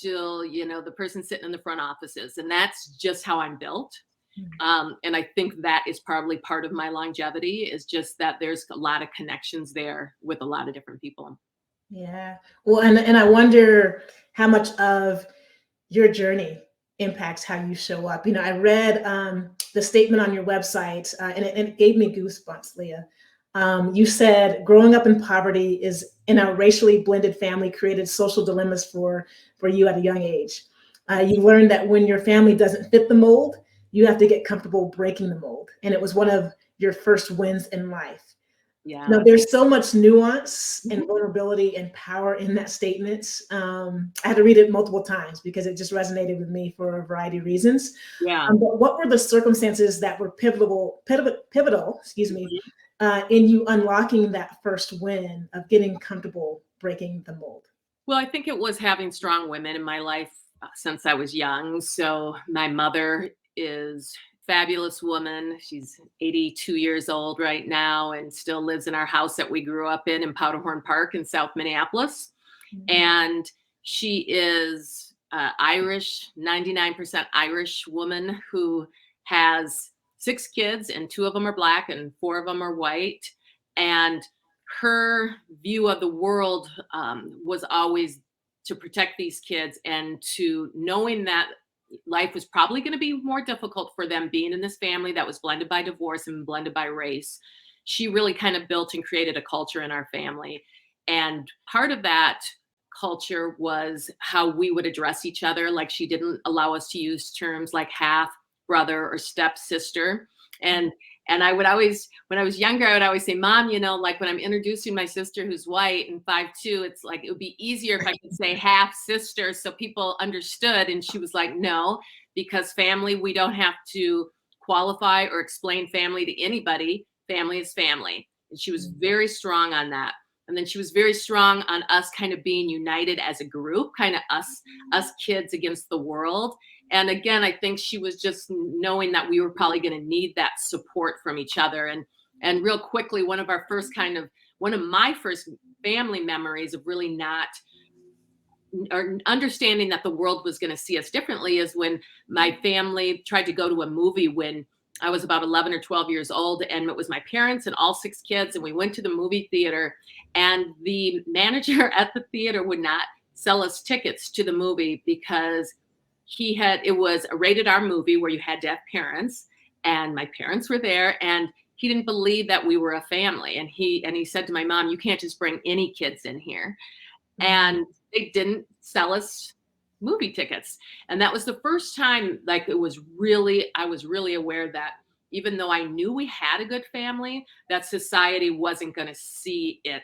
till the person sitting in the front offices. And that's just how I'm built. And I think that is probably part of my longevity, is just that there's a lot of connections there with a lot of different people. Yeah. Well, and I wonder how much of your journey impacts how you show up. I read the statement on your website and it gave me goosebumps, Lea. You said growing up in poverty is in a racially blended family created social dilemmas for you at a young age. You learned that when your family doesn't fit the mold, you have to get comfortable breaking the mold. And it was one of your first wins in life. Yeah. Now, there's so much nuance and vulnerability and power in that statement. I had to read it multiple times because it just resonated with me for a variety of reasons. Yeah. But what were the circumstances that were pivotal, in you unlocking that first win of getting comfortable breaking the mold? Well, I think it was having strong women in my life since I was young. So my mother is a fabulous woman. She's 82 years old right now and still lives in our house that we grew up in Powderhorn Park in South Minneapolis. And she is Irish, 99% Irish woman who has 6 kids, and 2 of them are Black and 4 of them are white. And her view of the world was always to protect these kids, and to knowing that life was probably going to be more difficult for them being in this family that was blended by divorce and blended by race. She really kind of built and created a culture in our family. And part of that culture was how we would address each other. Like, she didn't allow us to use terms like half brother or stepsister. And I would always, when I was younger, I would always say, Mom, like when I'm introducing my sister who's white and 5'2", it's like, it would be easier if I could say half sister so people understood. And she was like, no, because family, we don't have to qualify or explain family to anybody. Family is family. And she was very strong on that. And then she was very strong on us kind of being united as a group, kind of us kids against the world. And again, I think she was just knowing that we were probably going to need that support from each other. And real quickly, one of my first family memories of really not or understanding that the world was going to see us differently is when my family tried to go to a movie when I was about 11 or 12 years old, and it was my parents and all 6 kids. And we went to the movie theater, and the manager at the theater would not sell us tickets to the movie because it was a rated R movie where you had to have parents, and my parents were there, and he didn't believe that we were a family. And he said to my mom, you can't just bring any kids in here. And they didn't sell us movie tickets. And that was the first time, like, I was really aware that even though I knew we had a good family, that society wasn't going to see it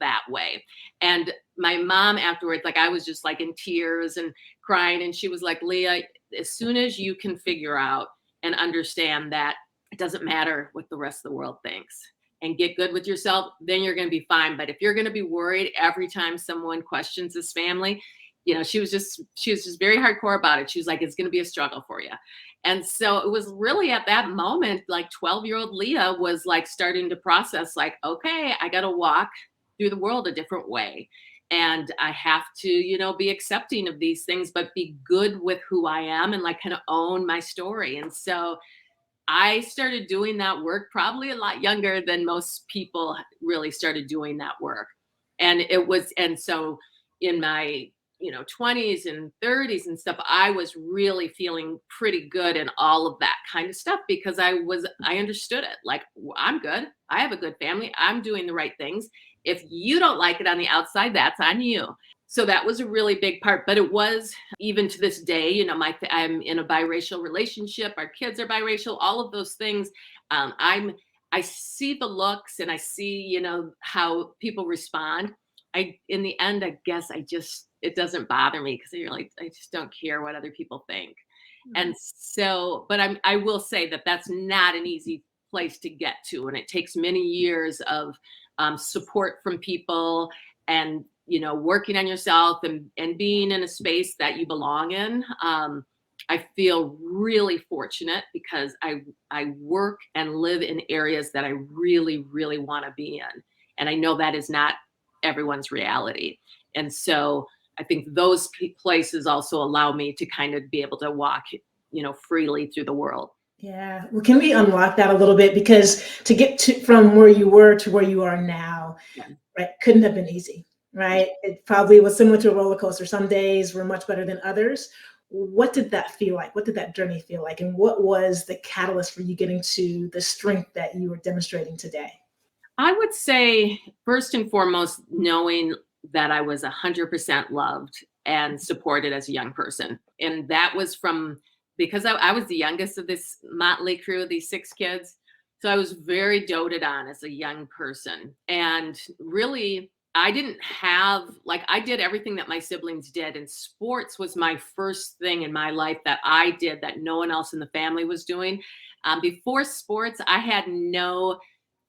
that way. And my mom afterwards, like, I was just like in tears and crying. And she was like, Lea, as soon as you can figure out and understand that it doesn't matter what the rest of the world thinks and get good with yourself, then you're going to be fine. But if you're going to be worried every time someone questions this family, she was just very hardcore about it. She was like, it's going to be a struggle for you. And so it was really at that moment, like 12-year-old Lea was like starting to process, like, okay, I got to walk through the world a different way. And I have to, be accepting of these things, but be good with who I am and like kind of own my story. And so I started doing that work probably a lot younger than most people really started doing that work. And so in my 20s and 30s and stuff, I was really feeling pretty good and all of that kind of stuff because I understood it. Like, I'm good. I have a good family. I'm doing the right things. If you don't like it on the outside, that's on you. So that was a really big part. But it was, even to this day, I'm in a biracial relationship. Our kids are biracial. All of those things. I see the looks and I see, how people respond. In the end, I guess it doesn't bother me because you're like, I just don't care what other people think. Mm-hmm. And so, but I will say that that's not an easy place to get to. And it takes many years of support from people and, working on yourself and being in a space that you belong in. I feel really fortunate because I work and live in areas that I really, really want to be in. And I know that is not everyone's reality. And so I think those places also allow me to kind of be able to walk, freely through the world. Yeah. Well, can we unlock that a little bit? Because to get from where you were to where you are now, Yeah. right, couldn't have been easy, right? It probably was similar to a roller coaster. Some days were much better than others. What did that feel like? What did that journey feel like? And what was the catalyst for you getting to the strength that you were demonstrating today? I would say, first and foremost, knowing that I was 100% loved and supported as a young person. And that was because I was the youngest of this motley crew, these 6 kids. So I was very doted on as a young person. And really, I didn't have, I did everything that my siblings did. And sports was my first thing in my life that I did that no one else in the family was doing. Before sports, I had no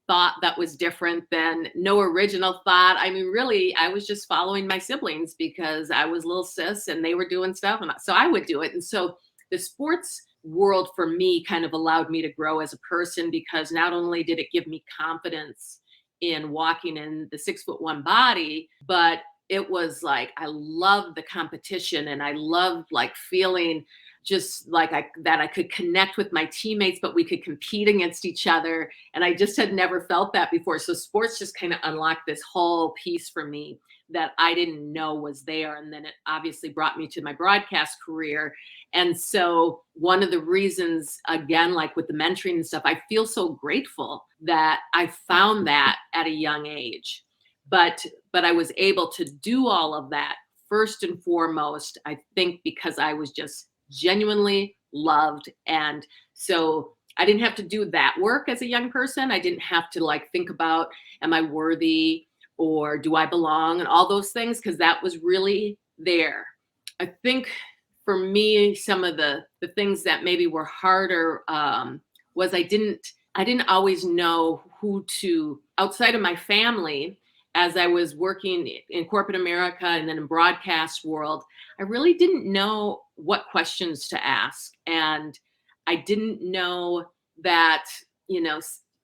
thought that was different, than no original thought. I mean, really, I was just following my siblings because I was little sis and they were doing stuff. And so I would do it. And so the sports world for me kind of allowed me to grow as a person, because not only did it give me confidence in walking in the 6'1" body, but it was like, I loved the competition and I loved feeling just that I could connect with my teammates, but we could compete against each other. And I just had never felt that before. So sports just kind of unlocked this whole piece for me that I didn't know was there. And then it obviously brought me to my broadcast career. And so one of the reasons, again, with the mentoring and stuff, I feel so grateful that I found that at a young age. But I was able to do all of that first and foremost, I think, because I was just genuinely loved. And so I didn't have to do that work as a young person. I didn't have to think about, am I worthy or do I belong, and all those things, because that was really there. I think for me, some of the things that maybe were harder was I didn't always know who to, outside of my family, as I was working in corporate America and then in broadcast world, I really didn't know what questions to ask. And I didn't know that,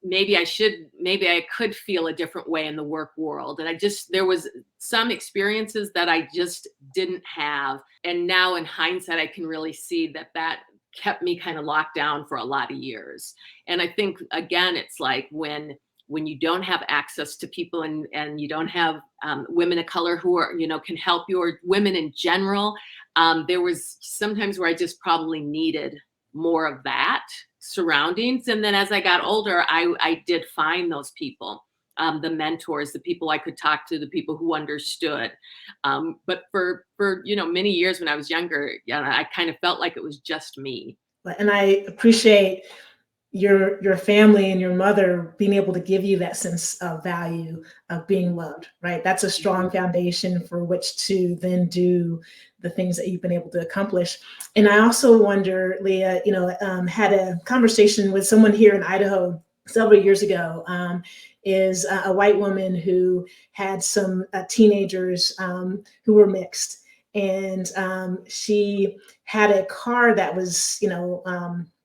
maybe I could feel a different way in the work world. And there was some experiences that I just didn't have. And now in hindsight, I can really see that kept me kind of locked down for a lot of years. And I think, again, it's like when you don't have access to people and you don't have women of color who are, can help you, or women in general, there was sometimes where I just probably needed more of that surroundings. And then as I got older, I did find those people, the mentors, the people I could talk to, the people who understood. But for many years when I was younger, I kind of felt like it was just me. And I appreciate your family and your mother being able to give you that sense of value of being loved, right? That's a strong foundation for which to then do the things that you've been able to accomplish. And I also wonder, Lea, had a conversation with someone here in Idaho several years ago, is a white woman who had some teenagers who were mixed. And she had a car that was,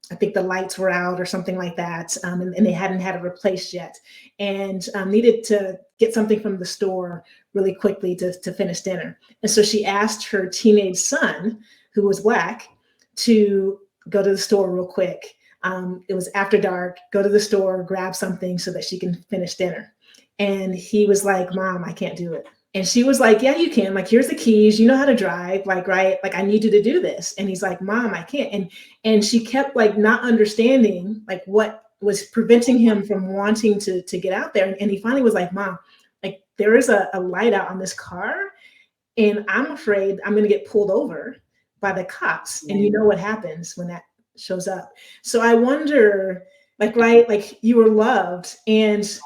I think the lights were out or something like that, and they hadn't had it replaced yet, and needed to get something from the store really quickly to finish dinner. And so she asked her teenage son, who was Black, to go to the store real quick. It was after dark, go to the store, grab something so that she can finish dinner. And he was like, "Mom, I can't do it." And she was like, yeah, you can. Like, here's the keys. You know how to drive. Like, right. Like, I need you to do this. And he's like, Mom, I can't. And she kept like not understanding like what was preventing him from wanting to get out there. And he finally was like, Mom, like there is a light out on this car. And I'm afraid I'm going to get pulled over by the cops. And you know what happens when that shows up. So I wonder, like, right, like you were loved. And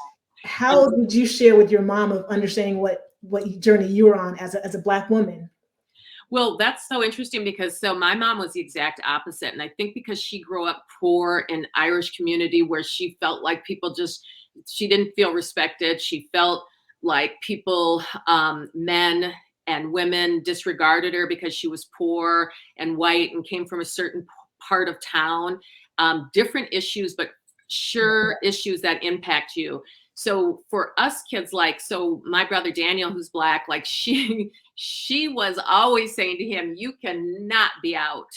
how did you share with your mom of understanding what journey you were on as a Black woman? Well, that's so interesting because so my mom was the exact opposite. And I think because she grew up poor in Irish community where she felt like people she didn't feel respected. She felt like people, men and women disregarded her because she was poor and white and came from a certain part of town. Different issues, but sure issues that impact you. So for us kids, like, so my brother Daniel, who's Black, like she was always saying to him, you cannot be out.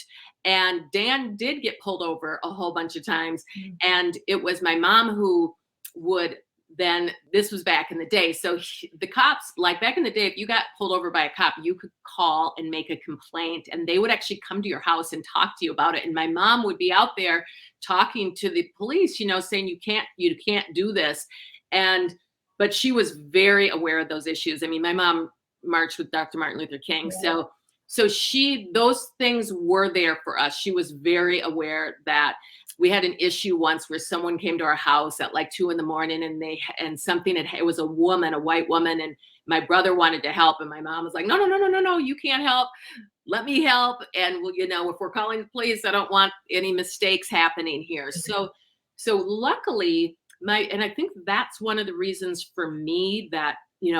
And Dan did get pulled over a whole bunch of times. And it was my mom who would then, this was back in the day. So the cops, like back in the day, if you got pulled over by a cop, you could call and make a complaint and they would actually come to your house and talk to you about it. And my mom would be out there talking to the police, saying you can't do this. But she was very aware of those issues. I mean, my mom marched with Dr. Martin Luther King. Yeah. So those things were there for us. She was very aware that we had an issue once where someone came to our house at like 2 a.m. and it was a white woman, and my brother wanted to help. And my mom was like, no, you can't help. Let me help. And if we're calling the police, I don't want any mistakes happening here. So luckily, and I think that's one of the reasons for me that,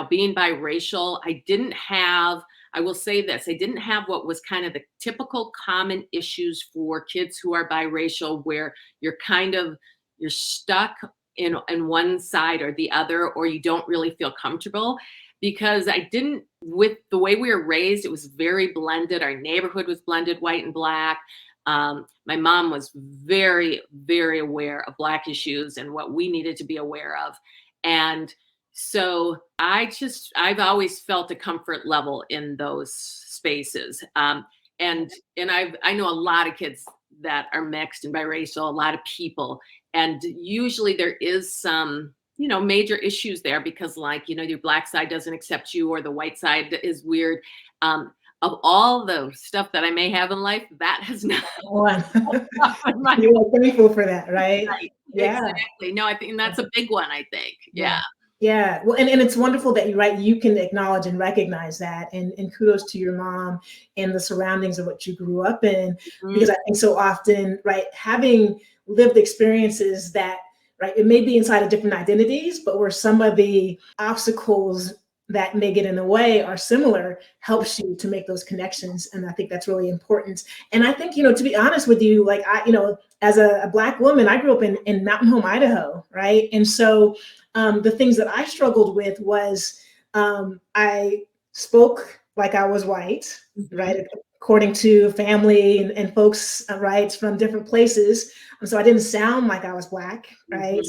being biracial, I will say this, I didn't have what was kind of the typical common issues for kids who are biracial, where you're stuck in one side or the other, or you don't really feel comfortable. Because with the way we were raised, it was very blended. Our neighborhood was blended, white and Black. My mom was very, very aware of Black issues and what we needed to be aware of. And so I've always felt a comfort level in those spaces. And I know a lot of kids that are mixed and biracial, a lot of people. And usually there is some, major issues there because your Black side doesn't accept you or the white side is weird. Of all the stuff that I may have in life, that has not. You're thankful for that, right? Yeah, exactly. No, I think that's a big one. I think, yeah. Yeah. Well, and it's wonderful that you can acknowledge and recognize that, and kudos to your mom and the surroundings of what you grew up in, because I think so often, right, having lived experiences that, right, it may be inside of different identities, but where some of the obstacles that may get in the way are similar, helps you to make those connections. And I think that's really important. And I think, to be honest with you, like as a Black woman, I grew up in Mountain Home, Idaho, right? And so the things that I struggled with was I spoke like I was white, right? According to family and folks, right, from different places. So I didn't sound like I was Black, right?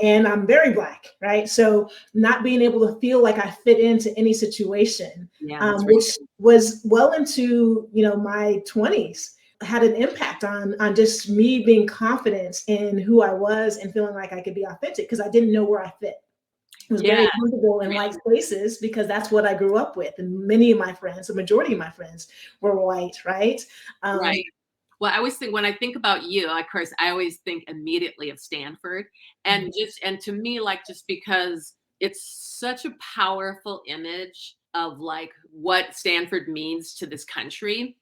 And I'm very Black, right? So not being able to feel like I fit into any situation, which was well into, my 20s, had an impact on just me being confident in who I was and feeling like I could be authentic because I didn't know where I fit. I was very comfortable in white spaces because that's what I grew up with. And many of my friends, the majority of my friends were white, right? Right. Well, I always think when I think about you, of course, I always think immediately of Stanford. And to me, just because it's such a powerful image of what Stanford means to this country.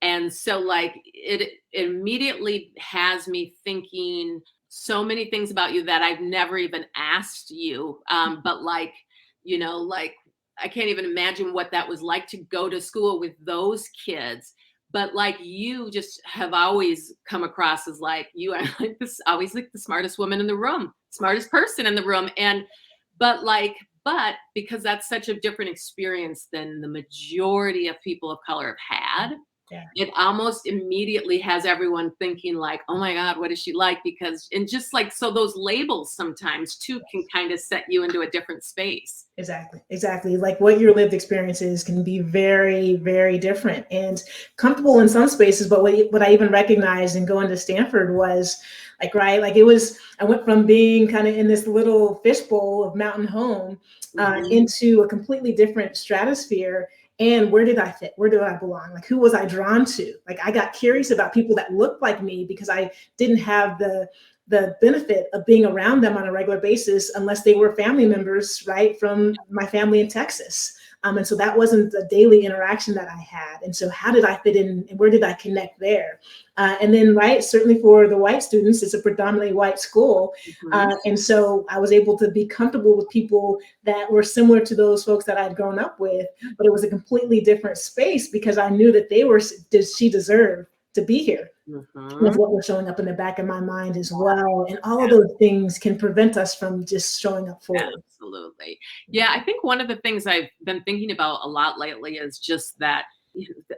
And so it immediately has me thinking so many things about you that I've never even asked you. But I can't even imagine what that was like to go to school with those kids. But you just have always come across as you are always the smartest woman in the room, smartest person in the room. But because that's such a different experience than the majority of people of color have had, Yeah. it almost immediately has everyone thinking like, oh my God, what is she like? Because, and just like, so those labels sometimes too can kind of set you into a different space. Exactly. Exactly. Like what your lived experiences can be very, very different and comfortable in some spaces. But what I even recognized in going to Stanford was like, right, like I went from being kind of in this little fishbowl of mountain home into a completely different stratosphere. And where did I fit? Where did I belong? Like, who was I drawn to? Like, I got curious about people that looked like me because I didn't have the benefit of being around them on a regular basis unless they were family members, right, from my family in Texas. And so that wasn't the daily interaction that I had. And so how did I fit in and where did I connect there? And then, right, certainly for the white students, it's a predominantly white school. And so I was able to be comfortable with people that were similar to those folks that I'd grown up with, but it was a completely different space because I knew that she deserved to be here. With what was showing up in the back of my mind as well. And all of those things can prevent us from just showing up fully. Absolutely. Yeah, I think one of the things I've been thinking about a lot lately is just that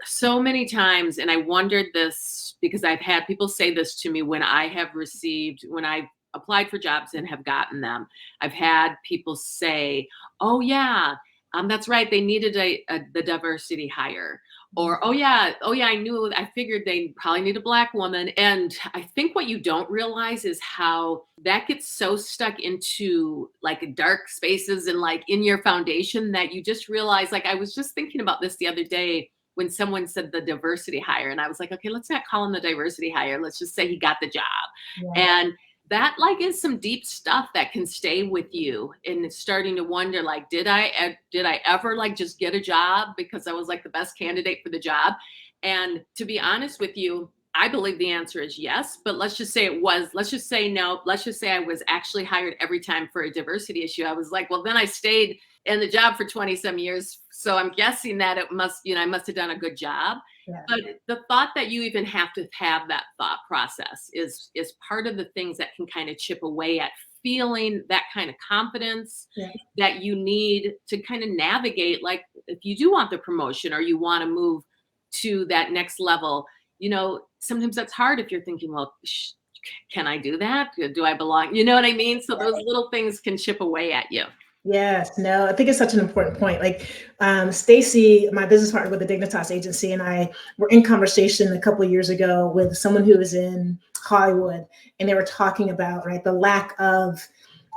so many times, and I wondered this because I've had people say this to me when I've applied for jobs and have gotten them. I've had people say, oh yeah, that's right, they needed the diversity hire. Or, oh yeah, I figured they probably need a Black woman. And I think what you don't realize is how that gets so stuck into like dark spaces and like in your foundation that you just realize, like I was just thinking about this the other day when someone said the diversity hire. And I was like, okay, let's not call him the diversity hire. Let's just say he got the job. Yeah. And that like is some deep stuff that can stay with you and it's starting to wonder like, did I ever like just get a job because I was like the best candidate for the job? And to be honest with you, I believe the answer is yes, but let's just say no. Let's just say I was actually hired every time for a diversity issue. I was like, well, then I stayed in the job for 20 some years. So I'm guessing that I must have done a good job. Yeah. But the thought that you even have to have that thought process is part of the things that can kind of chip away at feeling that kind of confidence that you need to kind of navigate. Like if you do want the promotion or you want to move to that next level, sometimes that's hard if you're thinking, well, can I do that? Do I belong? You know what I mean? So those little things can chip away at you. Yes, no, I think it's such an important point. Like Stacy, my business partner with the Dignitas agency, and I were in conversation a couple of years ago with someone who was in Hollywood, and they were talking about the lack of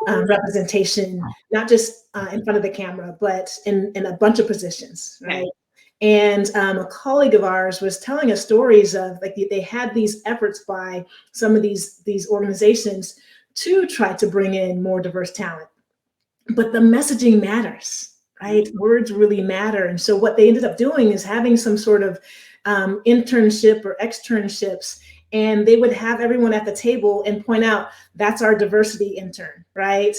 representation, not just in front of the camera, but in a bunch of positions, right? Okay. And a colleague of ours was telling us stories of like they had these efforts by some of these organizations to try to bring in more diverse talent. But the messaging matters, right? Words really matter. And so what they ended up doing is having some sort of internship or externships, and they would have everyone at the table and point out, that's our diversity intern, right?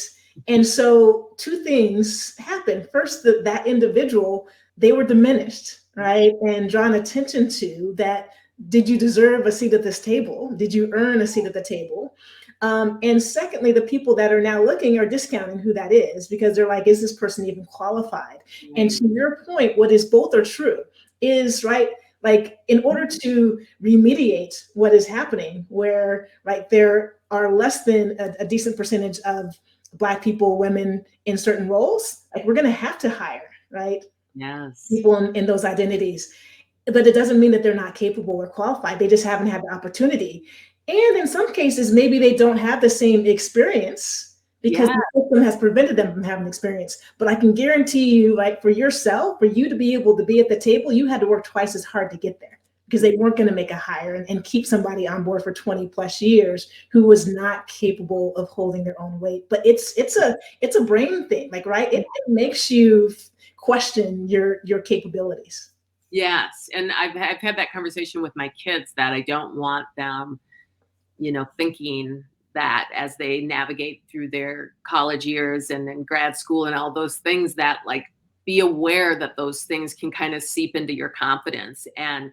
And so two things happened. First, that individual, they were diminished, right? And drawn attention to that. Did you deserve a seat at this table? Did you earn a seat at the table? And secondly, the people that are now looking are discounting who that is because they're like, is this person even qualified? And to your point, what is both are true is, right, like in order to remediate what is happening where there are less than a decent percentage of Black people, women in certain roles, like we're going to have to hire, right? Yes. People in those identities. But it doesn't mean that they're not capable or qualified. They just haven't had the opportunity. And in some cases, maybe they don't have the same experience because the system has prevented them from having experience. But I can guarantee you, like for yourself, for you to be able to be at the table, you had to work twice as hard to get there because they weren't going to make a hire and keep somebody on board for 20 plus years who was not capable of holding their own weight. But it's a brain thing, like, right? It makes you question your capabilities. Yes. And I've had that conversation with my kids that I don't want them, thinking that as they navigate through their college years and in grad school and all those things that like be aware that those things can kind of seep into your confidence. And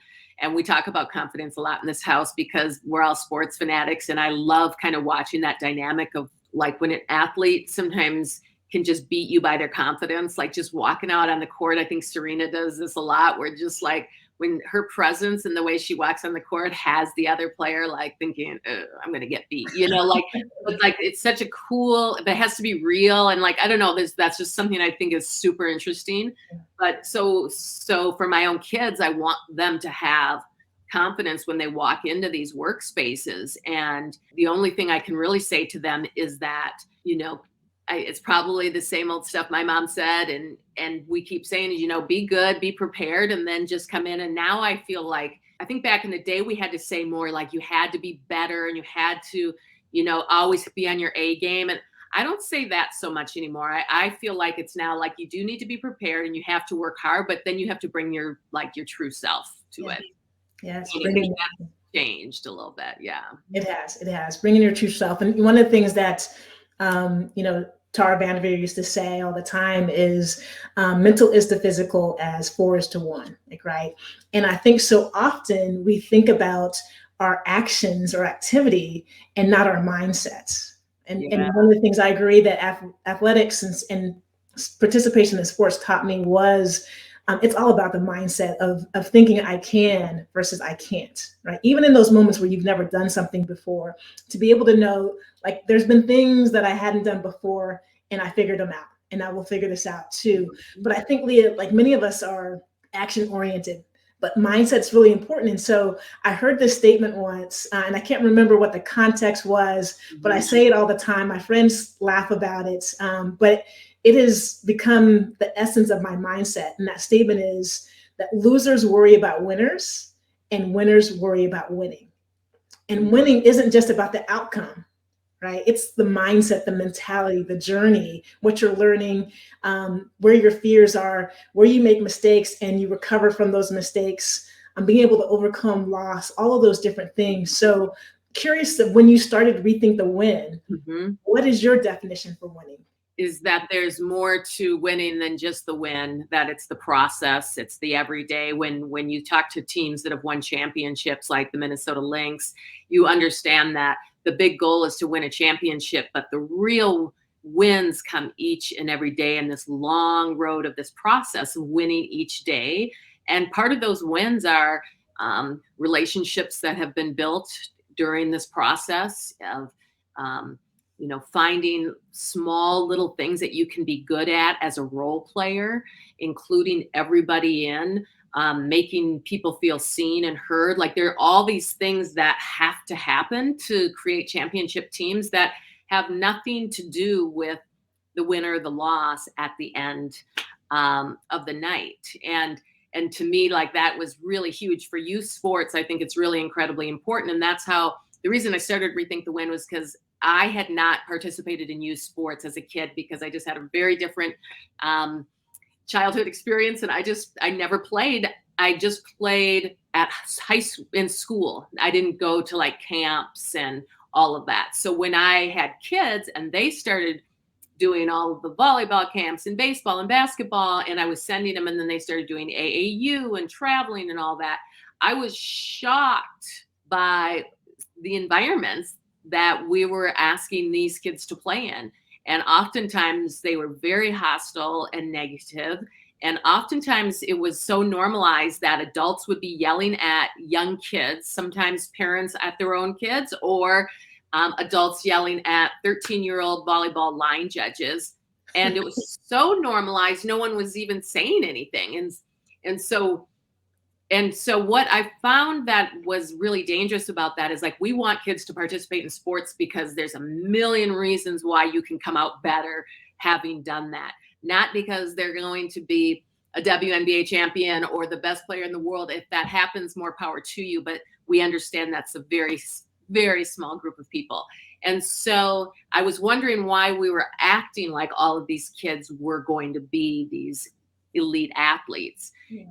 we talk about confidence a lot in this house because we're all sports fanatics. And I love kind of watching that dynamic of like when an athlete sometimes can just beat you by their confidence, like just walking out on the court. I think Serena does this a lot. Where just like when her presence and the way she walks on the court has the other player like thinking, I'm going to get beat, like, it's like, it's such a cool, but it has to be real. And like, I don't know, that's just something I think is super interesting. But so for my own kids, I want them to have confidence when they walk into these workspaces. And the only thing I can really say to them is that, it's probably the same old stuff my mom said. And we keep saying, be good, be prepared, and then just come in. And now I feel like, I think back in the day, we had to say more like you had to be better and you had to, always be on your A game. And I don't say that so much anymore. I feel like it's now like you do need to be prepared and you have to work hard, but then you have to bring your true self to it. Yes. And I think that's changed a little bit. Yeah. It has. Bringing your true self. And one of the things that, Tara Vanderveer used to say all the time is mental is to physical as 4:1, like, right? And I think so often we think about our actions or activity and not our mindsets. And one of the things I agree that athletics and participation in sports taught me was it's all about the mindset of thinking I can versus I can't, right? Even in those moments where you've never done something before, to be able to know, like, there's been things that I hadn't done before and I figured them out, and I will figure this out too. But I think, Leah, like many of us are action oriented, but mindset's really important. And so I heard this statement once, and I can't remember what the context was, but I say it all the time. My friends laugh about it, but it has become the essence of my mindset. And that statement is that losers worry about winners and winners worry about winning. And winning isn't just about the outcome, right? It's the mindset, the mentality, the journey, what you're learning, where your fears are, where you make mistakes and you recover from those mistakes, being able to overcome loss, all of those different things. So curious that when you started Rethink the Win, what is your definition for winning? Is that there's more to winning than just the win, that it's the process, it's the everyday. When you talk to teams that have won championships like the Minnesota Lynx, you understand that the big goal is to win a championship, but the real wins come each and every day in this long road of this process of winning each day. And part of those wins are relationships that have been built during this process of finding small little things that you can be good at as a role player, including everybody in, making people feel seen and heard. Like, there are all these things that have to happen to create championship teams that have nothing to do with the win or the loss at the end of the night. And to me, like, that was really huge for youth sports. I think it's really incredibly important. And that's how the reason I started Rethink the Win was because I had not participated in youth sports as a kid because I just had a very different childhood experience. And I never played. I just played at in school. I didn't go to like camps and all of that. So when I had kids and they started doing all of the volleyball camps and baseball and basketball, and I was sending them, and then they started doing AAU and traveling and all that, I was shocked by the environments that we were asking these kids to play in. And oftentimes they were very hostile and negative. And oftentimes it was so normalized that adults would be yelling at young kids, sometimes parents at their own kids, or adults yelling at 13-year-old volleyball line judges. And it was so normalized, no one was even saying anything. And so what I found that was really dangerous about that is, like, we want kids to participate in sports because there's a million reasons why you can come out better having done that. Not because they're going to be a WNBA champion or the best player in the world. If that happens, more power to you. But we understand that's a very, very small group of people. And so I was wondering why we were acting like all of these kids were going to be these elite athletes. Yeah.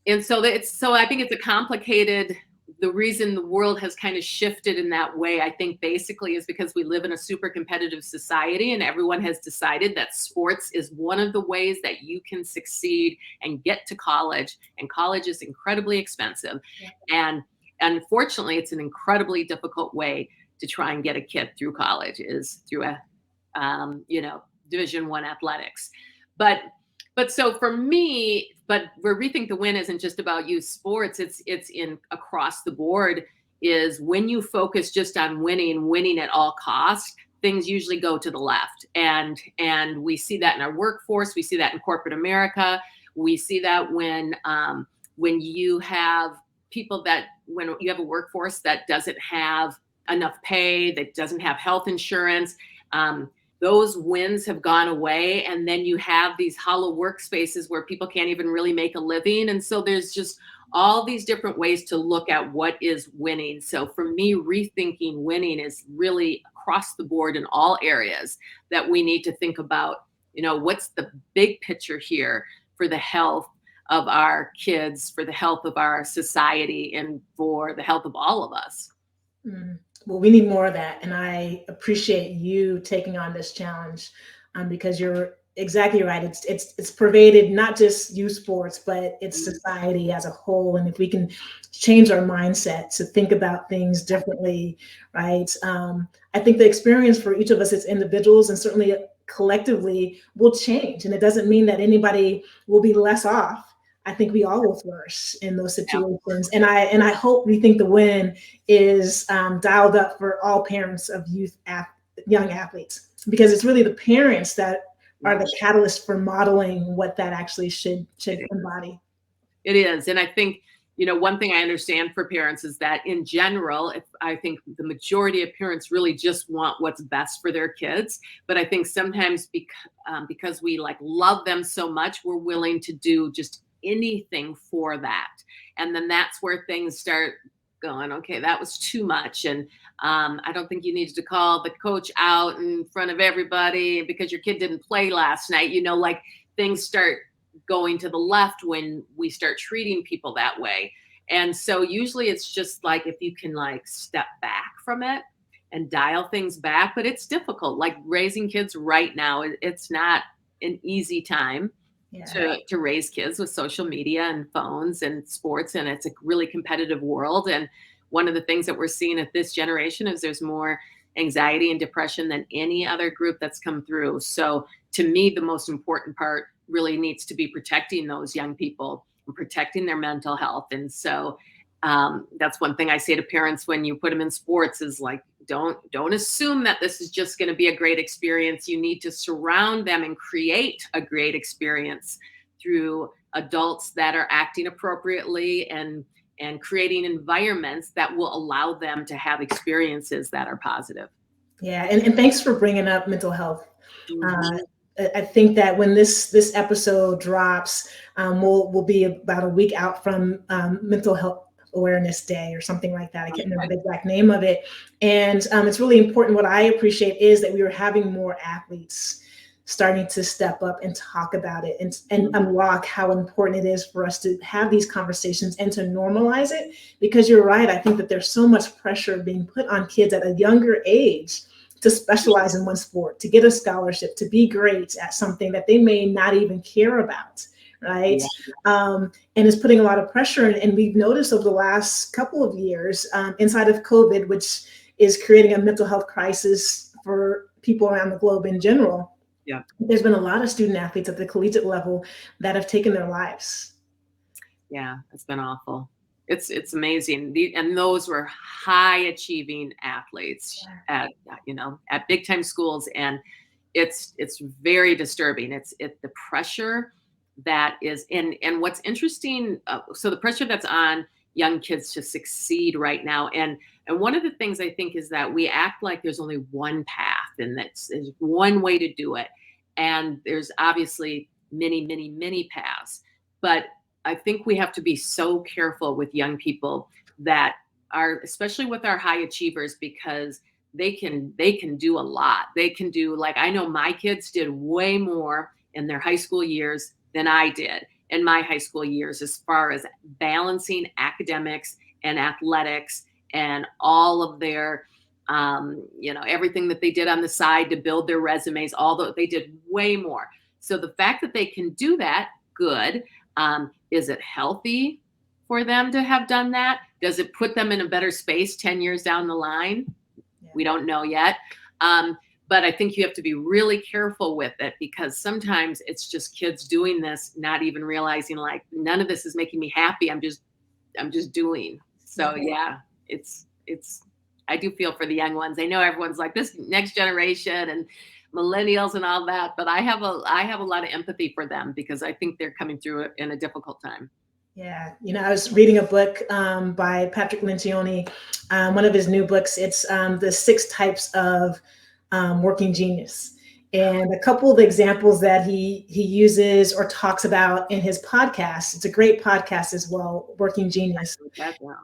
And so I think it's a complicated, the reason the world has kind of shifted in that way, I think basically is because we live in a super competitive society, and everyone has decided that sports is one of the ways that you can succeed and get to college. And college is incredibly expensive. Yeah. And unfortunately, it's an incredibly difficult way to try and get a kid through college, is through Division I athletics. But But so for me, but where Rethink the Win isn't just about youth sports, it's in across the board, is when you focus just on winning at all costs, things usually go to the left. And we see that in our workforce, we see that in corporate America, we see that when you have people that, when you have a workforce that doesn't have enough pay, that doesn't have health insurance, those wins have gone away. And then you have these hollow workspaces where people can't even really make a living. And so there's just all these different ways to look at what is winning. So for me, rethinking winning is really across the board in all areas that we need to think about, what's the big picture here for the health of our kids, for the health of our society, and for the health of all of us. Well, we need more of that. And I appreciate you taking on this challenge because you're exactly right. It's pervaded, not just youth sports, but it's society as a whole. And if we can change our mindset to think about things differently, right? I think the experience for each of us as individuals and certainly collectively will change. And it doesn't mean that anybody will be less off. I think we all will flourish in those situations. And I hope Rethink the Win is dialed up for all parents of young athletes, because it's really the parents that are the catalyst for modeling what that actually should embody. It is. And I think, one thing I understand for parents is that in general, I think the majority of parents really just want what's best for their kids. But I think sometimes because we love them so much, we're willing to do just anything for that. And then that's where things start going, okay, that was too much. And I don't think you needed to call the coach out in front of everybody because your kid didn't play last night. Things start going to the left when we start treating people that way. And so usually it's just if you can step back from it and dial things back, but it's difficult. Raising kids right now, it's not an easy time. Yeah. To raise kids with social media and phones and sports, and it's a really competitive world. And one of the things that we're seeing at this generation is there's more anxiety and depression than any other group that's come through. So to me, the most important part really needs to be protecting those young people and protecting their mental health. And so that's one thing I say to parents when you put them in sports is don't assume that this is just going to be a great experience. You need to surround them and create a great experience through adults that are acting appropriately and creating environments that will allow them to have experiences that are positive. Yeah, and thanks for bringing up mental health. I think that when this episode drops, we'll be about a week out from Mental Health Awareness Day or something like that. I can't remember the exact name of it. And it's really important. What I appreciate is that we are having more athletes starting to step up and talk about it and unlock how important it is for us to have these conversations and to normalize it. Because you're right. I think that there's so much pressure being put on kids at a younger age to specialize in one sport, to get a scholarship, to be great at something that they may not even care about. Right. Yeah. And it's putting a lot of pressure. And we've noticed over the last couple of years inside of COVID, which is creating a mental health crisis for people around the globe in general. Yeah. There's been a lot of student athletes at the collegiate level that have taken their lives. Yeah, it's been awful. It's amazing. And those were high achieving athletes at big time schools. And it's very disturbing. It's the pressure that is and what's interesting, so the pressure that's on young kids to succeed right now, and one of the things I think is that we act like there's only one path and there's one way to do it, and there's obviously many paths, but I think we have to be so careful with young people that are, especially with our high achievers, because they can do a lot. They can do, I know my kids did way more in their high school years than I did in my high school years, as far as balancing academics and athletics and all of their, everything that they did on the side to build their resumes, although they did way more. So the fact that they can do that, good. Is it healthy for them to have done that? Does it put them in a better space 10 years down the line? Yeah. We don't know yet. But I think you have to be really careful with it, because sometimes it's just kids doing this, not even realizing like none of this is making me happy. I'm just doing. So yeah, it's I do feel for the young ones. I know everyone's like this next generation and millennials and all that, but I have a lot of empathy for them, because I think they're coming through it in a difficult time. Yeah, I was reading a book by Patrick Lencioni, one of his new books. It's the 6 types of working genius, and a couple of the examples that he uses or talks about in his podcast. It's a great podcast as well, Working Genius.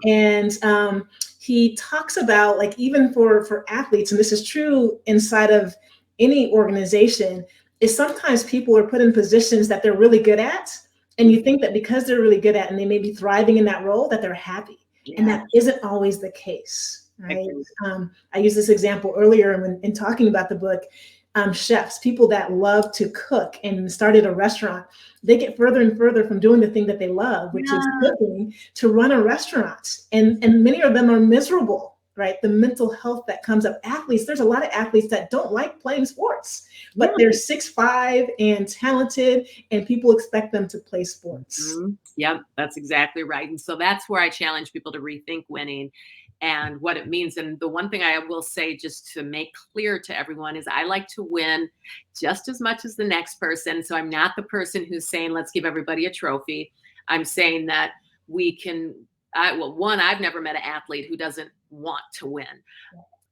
And he talks about, like, even for athletes, and this is true inside of any organization, is sometimes people are put in positions that they're really good at. And you think that because they're really good at and they may be thriving in that role, that they're happy. And that isn't always the case, right? I used this example earlier in talking about the book. Chefs, people that love to cook and started a restaurant, they get further and further from doing the thing that they love, which is cooking, to run a restaurant. And many of them are miserable, right? The mental health that comes up. Athletes, there's a lot of athletes that don't like playing sports, but they're 6'5" and talented, and people expect them to play sports. Yep, that's exactly right. And so that's where I challenge people to rethink winning and what it means. And the one thing I will say, just to make clear to everyone, is I like to win just as much as the next person. So I'm not the person who's saying, let's give everybody a trophy. I'm saying that we can, I've never met an athlete who doesn't want to win.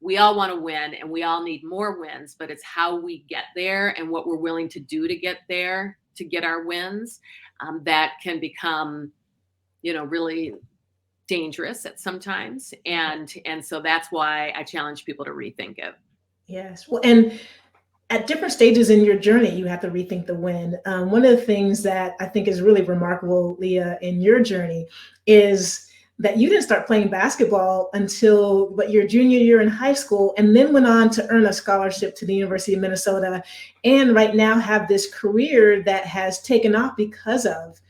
We all want to win, and we all need more wins, but it's how we get there and what we're willing to do to get there, to get our wins, that can become, really dangerous at sometimes. And so that's why I challenge people to rethink it. Yes. Well, and at different stages in your journey, you have to rethink the win. One of the things that I think is really remarkable, Lea, in your journey is that you didn't start playing basketball until your junior year in high school, and then went on to earn a scholarship to the University of Minnesota, and right now have this career that has taken off because of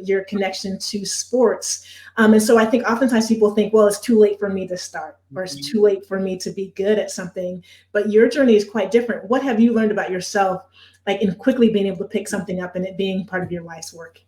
your connection to sports. And so I think oftentimes people think, well, it's too late for me to start, or it's too late for me to be good at something. But your journey is quite different. What have you learned about yourself, like in quickly being able to pick something up and it being part of your life's work?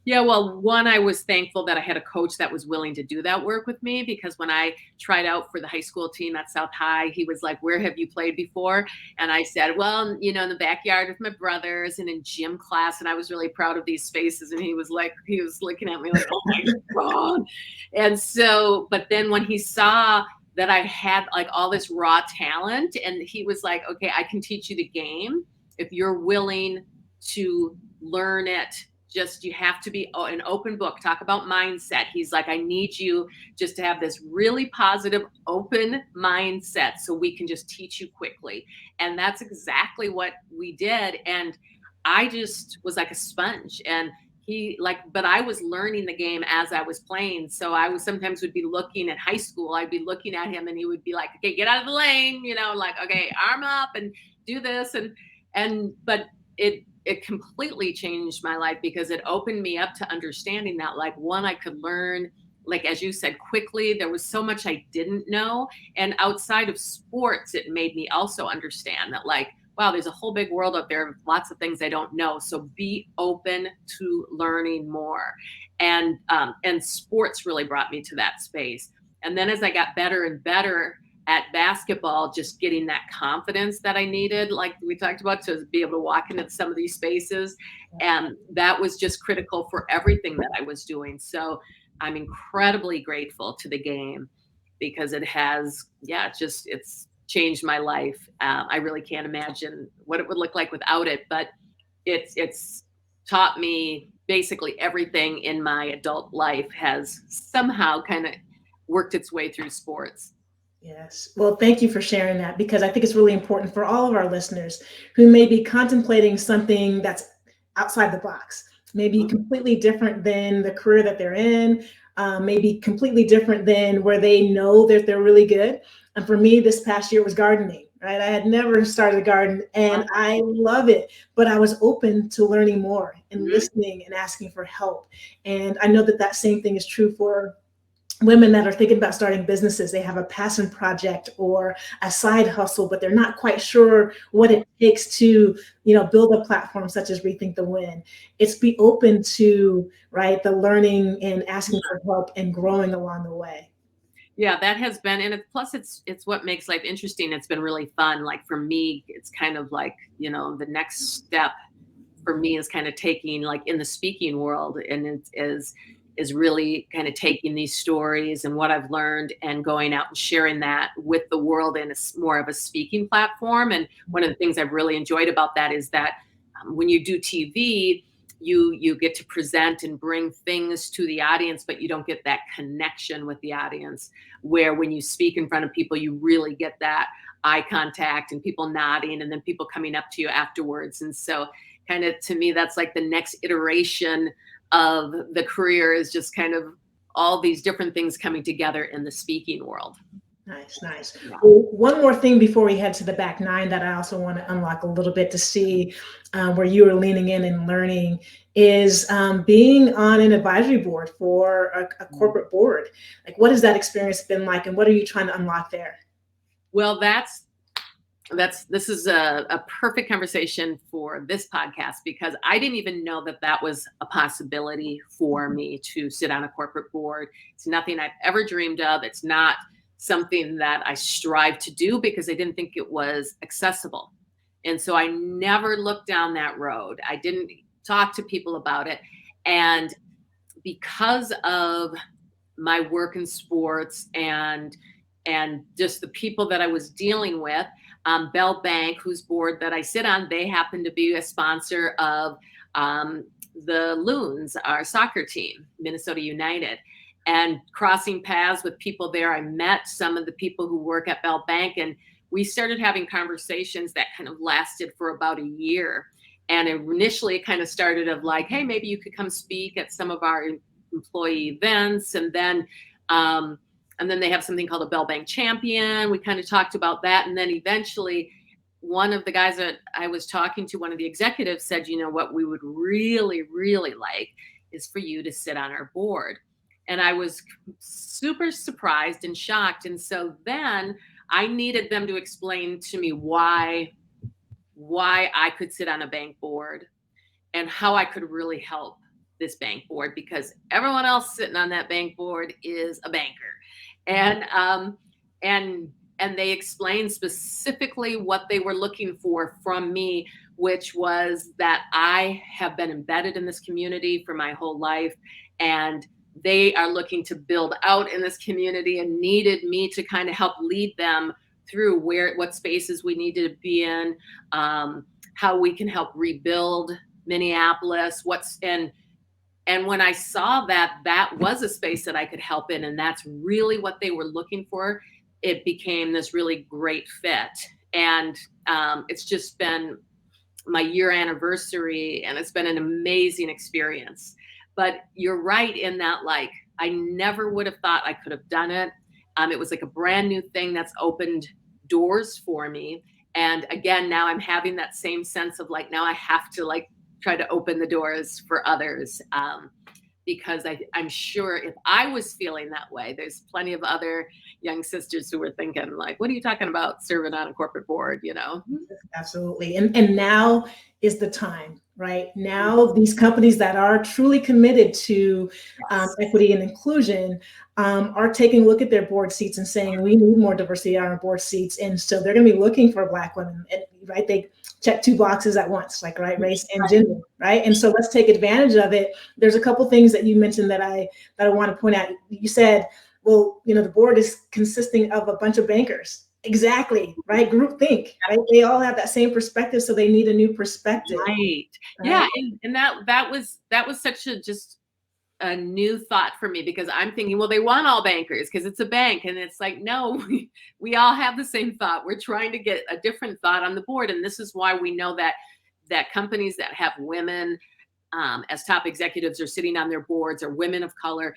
Yeah, well, one, I was thankful that I had a coach that was willing to do that work with me, because when I tried out for the high school team at South High, he was like, where have you played before? And I said, well, in the backyard with my brothers and in gym class. And I was really proud of these spaces. And he was looking at me like, oh my God. And so, but then when he saw that I had like all this raw talent, and he was like, okay, I can teach you the game if you're willing to learn it. Just, you have to be an open book. Talk about mindset. He's like, I need you just to have this really positive, open mindset so we can just teach you quickly. And that's exactly what we did. And I just was like a sponge. And but I was learning the game as I was playing. So I sometimes would be looking at high school. I'd be looking at him and he would be like, okay, get out of the lane, like, okay, arm up and do this. But it completely changed my life, because it opened me up to understanding that, like, one, I could learn, like, as you said, quickly. There was so much I didn't know. And outside of sports, it made me also understand that, like, wow, there's a whole big world out there, lots of things I don't know. So be open to learning more. And sports really brought me to that space. And then as I got better and better at basketball, just getting that confidence that I needed, like we talked about, to be able to walk into some of these spaces. And that was just critical for everything that I was doing. So I'm incredibly grateful to the game, because it has, it's changed my life. I really can't imagine what it would look like without it, but it's taught me basically everything in my adult life has somehow kind of worked its way through sports. Yes. Well, thank you for sharing that, because I think it's really important for all of our listeners who may be contemplating something that's outside the box, maybe completely different than the career that they're in, maybe completely different than where they know that they're really good. And for me, this past year was gardening, right? I had never started a garden, and I love it, but I was open to learning more and listening and asking for help. And I know that same thing is true for women that are thinking about starting businesses. They have a passion project or a side hustle, but they're not quite sure what it takes to, build a platform such as Rethink the Win. It's be open to, right, the learning and asking for help and growing along the way. Yeah, that has been, and plus it's what makes life interesting. It's been really fun. Like for me, it's kind of like, the next step for me is kind of taking, like in the speaking world, and it is really kind of taking these stories and what I've learned and going out and sharing that with the world in more of a speaking platform. And one of the things I've really enjoyed about that is that when you do TV, you get to present and bring things to the audience, but you don't get that connection with the audience, where when you speak in front of people, you really get that eye contact and people nodding and then people coming up to you afterwards. And so kind of, to me, that's like the next iteration of the career, is just kind of all these different things coming together in the speaking world. Nice. Yeah. Well, one more thing before we head to the back nine that I also want to unlock a little bit to see where you are leaning in and learning is being on an advisory board for a corporate board. Like, what has that experience been like, and what are you trying to unlock there? Well, this is a perfect conversation for this podcast, because I didn't even know that was a possibility for me to sit on a corporate board. It's nothing I've ever dreamed of. It's not something that I strive to do because I didn't think it was accessible. And so I never looked down that road. I didn't talk to people about it. And because of my work in sports and just the people that I was dealing with, Bell Bank, whose board that I sit on, they happen to be a sponsor of the Loons, our soccer team, Minnesota United. And crossing paths with people there, I met some of the people who work at Bell Bank, and we started having conversations that kind of lasted for about a year. And initially it kind of started of like, hey, maybe you could come speak at some of our employee events. And then they have something called a Bell Bank Champion. We kind of talked about that. And then eventually one of the guys that I was talking to, one of the executives, said, what we would really, really like is for you to sit on our board. And I was super surprised and shocked. And so then I needed them to explain to me why I could sit on a bank board and how I could really help this bank board, because everyone else sitting on that bank board is a banker. And they explained specifically what they were looking for from me, which was that I have been embedded in this community for my whole life, and they are looking to build out in this community and needed me to kind of help lead them through what spaces we needed to be in, how we can help rebuild Minneapolis, and when I saw that was a space that I could help in, and that's really what they were looking for, it became this really great fit. And it's just been my year anniversary, and it's been an amazing experience. But you're right in that, like, I never would have thought I could have done it. It was like a brand new thing that's opened doors for me. And again, now I'm having that same sense of like, now I have to like try to open the doors for others, because I'm sure if I was feeling that way, there's plenty of other young sisters who were thinking like, what are you talking about serving on a corporate board, Absolutely. And now is the time, right? Now these companies that are truly committed to equity and inclusion are taking a look at their board seats and saying, we need more diversity on our board seats. And so they're going to be looking for Black women, right? They check two boxes at once, like, right, race and gender, right? And so let's take advantage of it. There's a couple things that you mentioned that I want to point out. You said, well, the board is consisting of a bunch of bankers. Exactly, right? Group think, right? They all have that same perspective, so they need a new perspective. Right. Yeah, and that was such a new thought for me, because I'm thinking, well, they want all bankers because it's a bank, and it's like, no, we all have the same thought. We're trying to get a different thought on the board, and this is why we know that companies that have women as top executives or sitting on their boards, or women of color,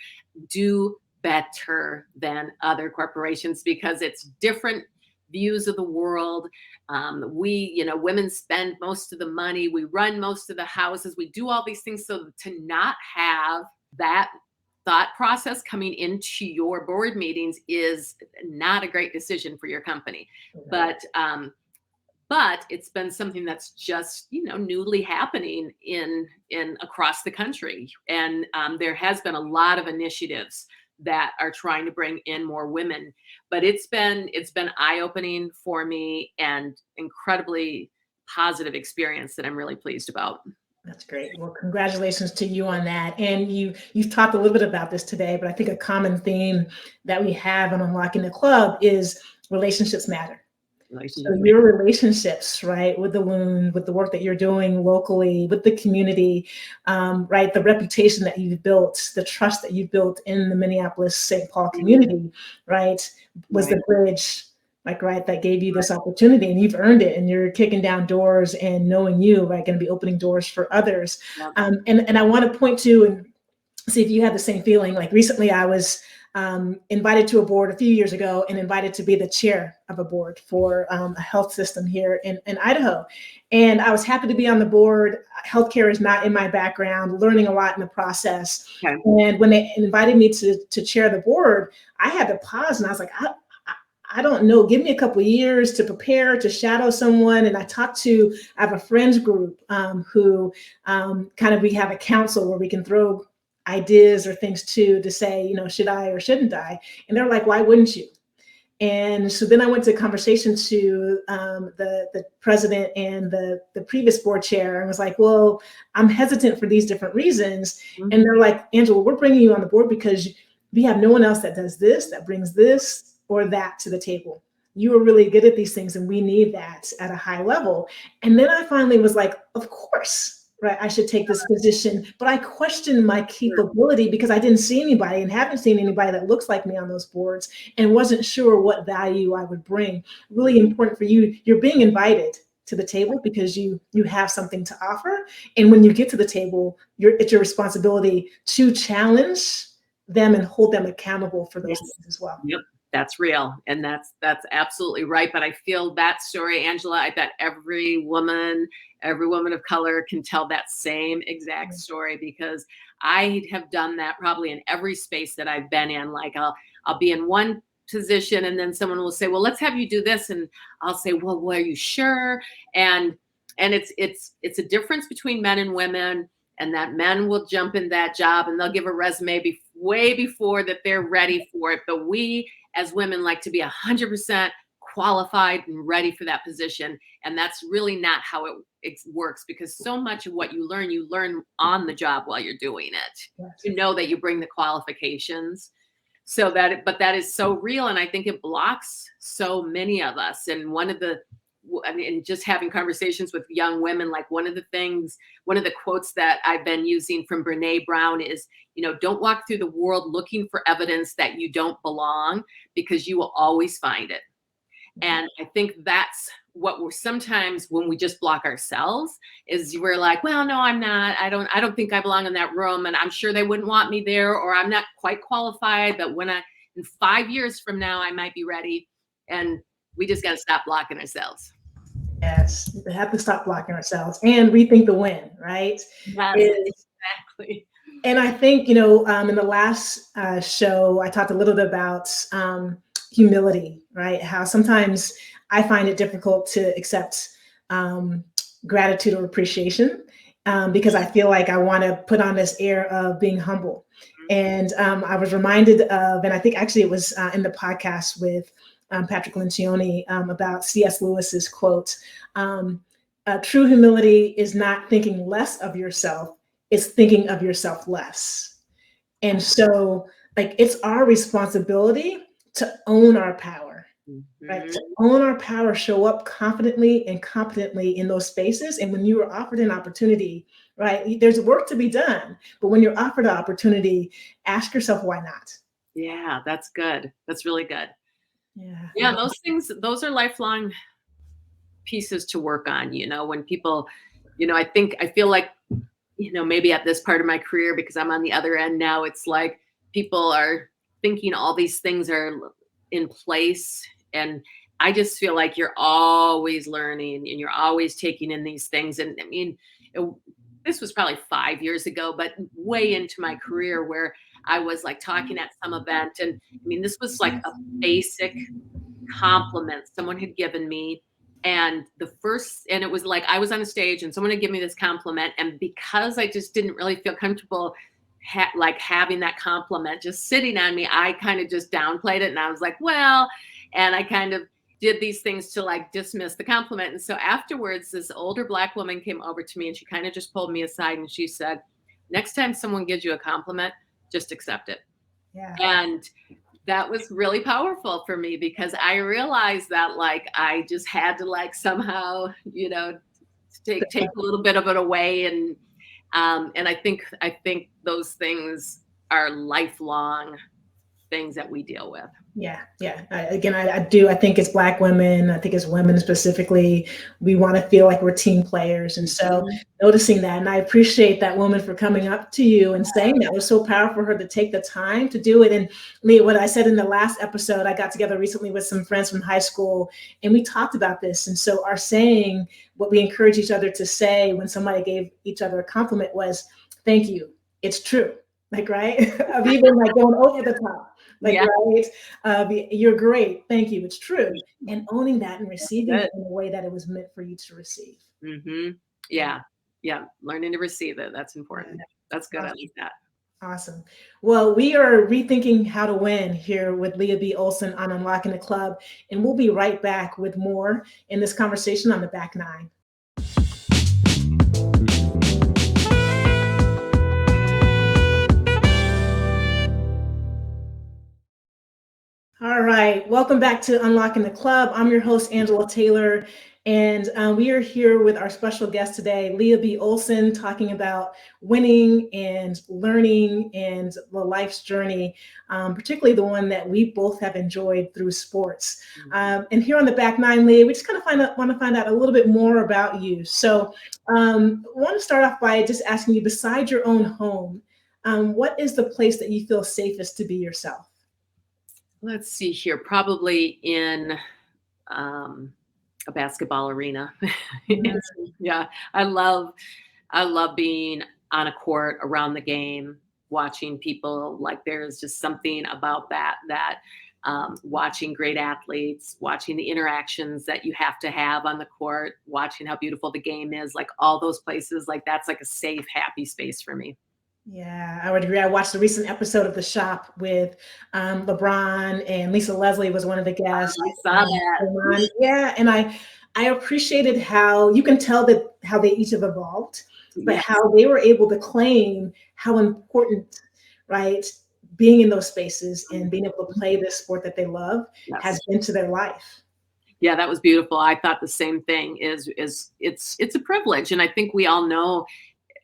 do better than other corporations, because it's different views of the world. Women spend most of the money, we run most of the houses, we do all these things. So to not have that thought process coming into your board meetings is not a great decision for your company. But it's been something that's just, newly happening in across the country. And there has been a lot of initiatives that are trying to bring in more women. But it's been eye-opening for me and incredibly positive experience that I'm really pleased about. That's great. Well, congratulations to you on that. And you've talked a little bit about this today, but I think a common theme that we have on Unlocking the Club is relationships matter. So your relationships, right, with the Loon, with the work that you're doing locally, with the community, right, the reputation that you've built, the trust that you've built in the Minneapolis-St. Paul community, right, was the bridge, like, right, that gave you this opportunity, and you've earned it, and you're kicking down doors, and knowing you, right, going to be opening doors for others. And I want to point to and see if you had the same feeling. Like recently, I was invited to a board a few years ago and invited to be the chair of a board for a health system here in Idaho. And I was happy to be on the board. Healthcare is not in my background, learning a lot in the process. Okay. And when they invited me to chair the board, I had to pause and I was like, I don't know, give me a couple of years to prepare, to shadow someone. And I have a friends group who we have a council where we can throw ideas or things to say, should I or shouldn't I? And they're like, why wouldn't you? And so then I went to a conversation to the president and the previous board chair and was like, well, I'm hesitant for these different reasons. Mm-hmm. And they're like, Angela, we're bringing you on the board because we have no one else that does this, that brings this or that to the table. You are really good at these things and we need that at a high level. And then I finally was like, of course, right, I should take this position, but I questioned my capability because I didn't see anybody and haven't seen anybody that looks like me on those boards and wasn't sure what value I would bring. Really important for you. You're being invited to the table because you have something to offer. And when you get to the table, it's your responsibility to challenge them and hold them accountable for those things as well. Yep. That's real. And that's absolutely right. But I feel that story, Angela, I bet every woman of color can tell that same exact story, because I have done that probably in every space that I've been in. Like I'll be in one position and then someone will say, well, let's have you do this. And I'll say, well, are you sure? And it's a difference between men and women, and that men will jump in that job and they'll give a resume way before that they're ready for it. But we as women like to be 100% qualified and ready for that position. And that's really not how it works, because so much of what you learn on the job while you're doing it. Yes. You know that you bring the qualifications. But that is so real. And I think it blocks so many of us. And just having conversations with young women, like one of the quotes that I've been using from Brene Brown is, don't walk through the world looking for evidence that you don't belong, because you will always find it. And I think that's what we're sometimes, when we just block ourselves, is we're like, well, no, I'm not. I don't think I belong in that room, and I'm sure they wouldn't want me there, or I'm not quite qualified, but in 5 years from now, I might be ready. And we just got to stop blocking ourselves. Yes, we have to stop blocking ourselves and rethink the win, right? Yes, exactly. And I think, in the last show, I talked a little bit about humility, right? How sometimes I find it difficult to accept gratitude or appreciation because I feel like I want to put on this air of being humble. And I was reminded of, and I think actually it was in the podcast with Patrick Lencioni about C.S. Lewis's quote, true humility is not thinking less of yourself, it's thinking of yourself less. And so it's our responsibility to own our power, right? To own our power, show up confidently and competently in those spaces. And when you are offered an opportunity, right, there's work to be done, but when you're offered an opportunity, ask yourself, why not? Yeah, that's good. That's really good. Yeah, those are lifelong pieces to work on, when people, I feel like, maybe at this part of my career, because I'm on the other end now, it's like people are thinking all these things are in place. And I just feel like you're always learning and you're always taking in these things. And I mean, this was probably 5 years ago, but way into my career, where I was like talking at some event, and I mean, this was like a basic compliment someone had given me. And it was like I was on a stage and someone had given me this compliment. And because I just didn't really feel comfortable like having that compliment just sitting on me, I kind of just downplayed it. And I was like, well, and I kind of did these things to like dismiss the compliment. And so afterwards, this older Black woman came over to me and she kind of just pulled me aside and she said, next time someone gives you a compliment, just accept it. Yeah. And that was really powerful for me because I realized that like I just had to like somehow, take a little bit of it away. And I think those things are lifelong things that we deal with. Yeah. I do. I think as Black women, I think as women specifically, we want to feel like we're team players. And so noticing that, and I appreciate that woman for coming up to you and saying that. It was so powerful for her to take the time to do it. And Lea, what I said in the last episode, I got together recently with some friends from high school and we talked about this. And so our saying, what we encourage each other to say when somebody gave each other a compliment was, thank you. It's true. Like, right? Of even like going over the top. Like, right? You're great. Thank you. It's true. And owning that and receiving it in a way that it was meant for you to receive. Mm-hmm. Yeah. Learning to receive it. That's important. That's good. Awesome. I like that. Awesome. Well, we are rethinking how to win here with Lea B. Olsen on Unlocking the Club. And we'll be right back with more in this conversation on the Back Nine. All right, welcome back to Unlocking the Club. I'm your host, Angela Taylor, and we are here with our special guest today, Lea B. Olsen, talking about winning and learning and the life's journey, particularly the one that we both have enjoyed through sports. And here on the Back Nine, Lea, we just kind of want to find out a little bit more about you. So I want to start off by just asking you, besides your own home, what is the place that you feel safest to be yourself? Let's see here. Probably in a basketball arena. Yeah, I love being on a court around the game, watching people. Like there's just something about that watching great athletes, watching the interactions that you have to have on the court, watching how beautiful the game is, like all those places, like that's like a safe, happy space for me. Yeah, I would agree. I watched the recent episode of The Shop with LeBron, and Lisa Leslie was one of the guests. I saw that. Yeah, and I appreciated how you can tell that how they each have evolved, but how they were able to claim how important, right, being in those spaces and being able to play this sport that they love has been to their life. Yeah, that was beautiful. I thought the same thing. Is it's a privilege, and I think we all know.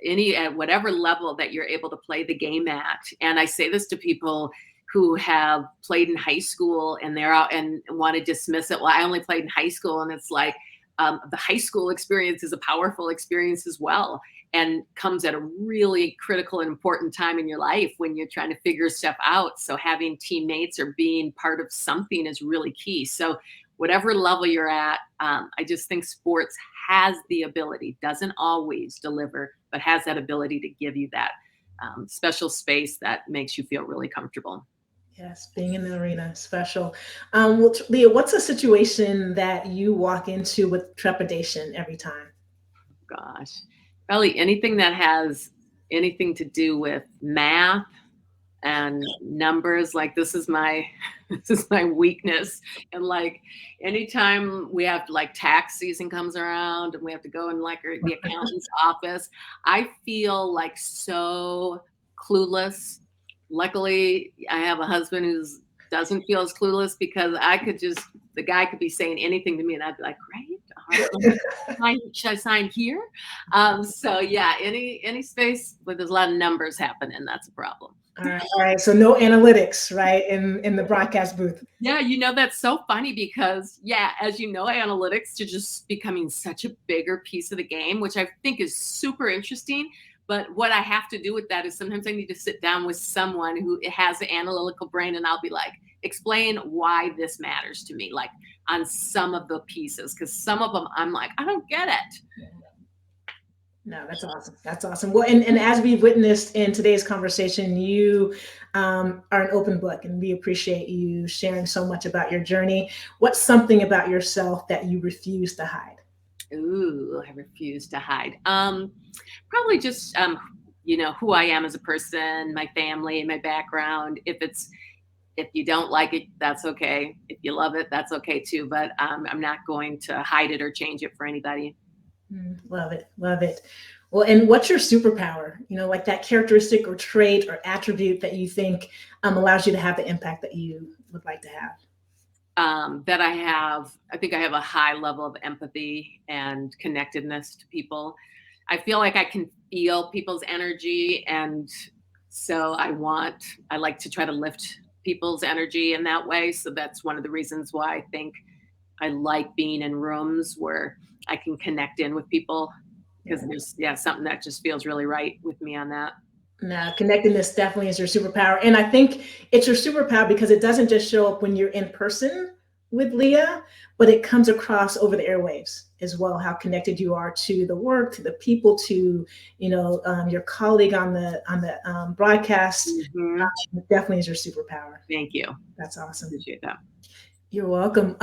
At whatever level that you're able to play the game at. And I say this to people who have played in high school and they're out and want to dismiss it. Well, I only played in high school. And it's like the high school experience is a powerful experience as well, and comes at a really critical and important time in your life when you're trying to figure stuff out. So having teammates or being part of something is really key. So whatever level you're at, I just think sports has the ability, doesn't always deliver, but has that ability to give you that special space that makes you feel really comfortable. Yes, being in the arena, special. Well, Lea, what's a situation that you walk into with trepidation every time? Gosh, probably anything that has anything to do with math and numbers. Like this is my weakness. And like anytime we have to, like tax season comes around and we have to go in like the accountant's office, I feel like so clueless. Luckily, I have a husband who doesn't feel as clueless, because the guy could be saying anything to me and I'd be like, great, should I sign here? So yeah, any space where there's a lot of numbers happening, that's a problem. All right. So no analytics, right, in the broadcast booth. Yeah, that's so funny because, as you know, analytics are just becoming such a bigger piece of the game, which I think is super interesting. But what I have to do with that is sometimes I need to sit down with someone who has an analytical brain, and I'll be like, explain why this matters to me, like on some of the pieces, because some of them I'm like, I don't get it. No, that's awesome. That's awesome. Well, and as we've witnessed in today's conversation, you are an open book, and we appreciate you sharing so much about your journey. What's something about yourself that you refuse to hide? Ooh, I refuse to hide. Probably just who I am as a person, my family, my background. If you don't like it, that's okay. If you love it, that's okay too. But I'm not going to hide it or change it for anybody. Love it. Love it. Well, and what's your superpower? Like that characteristic or trait or attribute that you think allows you to have the impact that you would like to have? I think I have a high level of empathy and connectedness to people. I feel like I can feel people's energy. And so I like to try to lift people's energy in that way. So that's one of the reasons why I think I like being in rooms where I can connect in with people, because there's something that just feels really right with me on that. No, connectedness definitely is your superpower. And I think it's your superpower because it doesn't just show up when you're in person with Leah, but it comes across over the airwaves as well, how connected you are to the work, to the people, to, your colleague on the broadcast. Definitely is your superpower. Thank you. That's awesome. Appreciate that. You're welcome.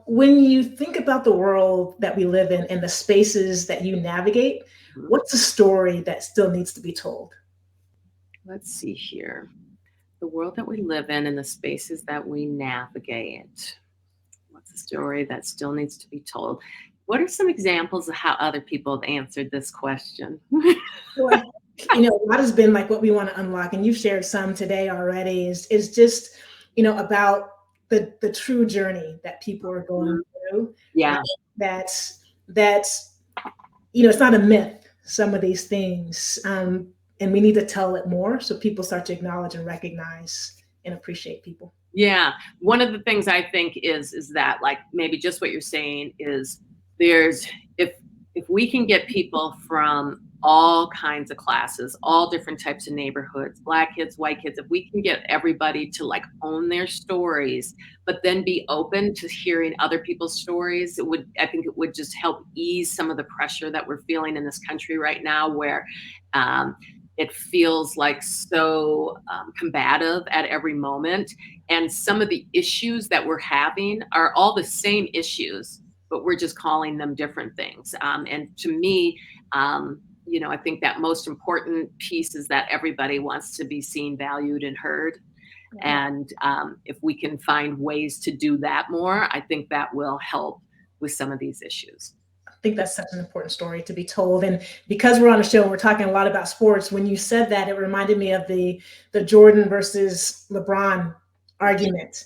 When you think about the world that we live in and the spaces that you navigate, what's a story that still needs to be told? Let's see here. The world that we live in and the spaces that we navigate. What's a story that still needs to be told? What are some examples of how other people have answered this question? Well, a lot has been like what we want to unlock, and you've shared some today already, is just, about the true journey that people are going through. Yeah. That's it's not a myth, some of these things. And we need to tell it more so people start to acknowledge and recognize and appreciate people. Yeah. One of the things I think is that, like, maybe just what you're saying is if we can get people from all kinds of classes, all different types of neighborhoods, Black kids, white kids, if we can get everybody to like own their stories, but then be open to hearing other people's stories, I think it would just help ease some of the pressure that we're feeling in this country right now, where it feels like so combative at every moment. And some of the issues that we're having are all the same issues, but we're just calling them different things. And to me, I think that most important piece is that everybody wants to be seen, valued, and heard. Yeah. And if we can find ways to do that more, I think that will help with some of these issues. I think that's such an important story to be told. And because we're on a show and we're talking a lot about sports, when you said that, it reminded me of the Jordan versus LeBron argument.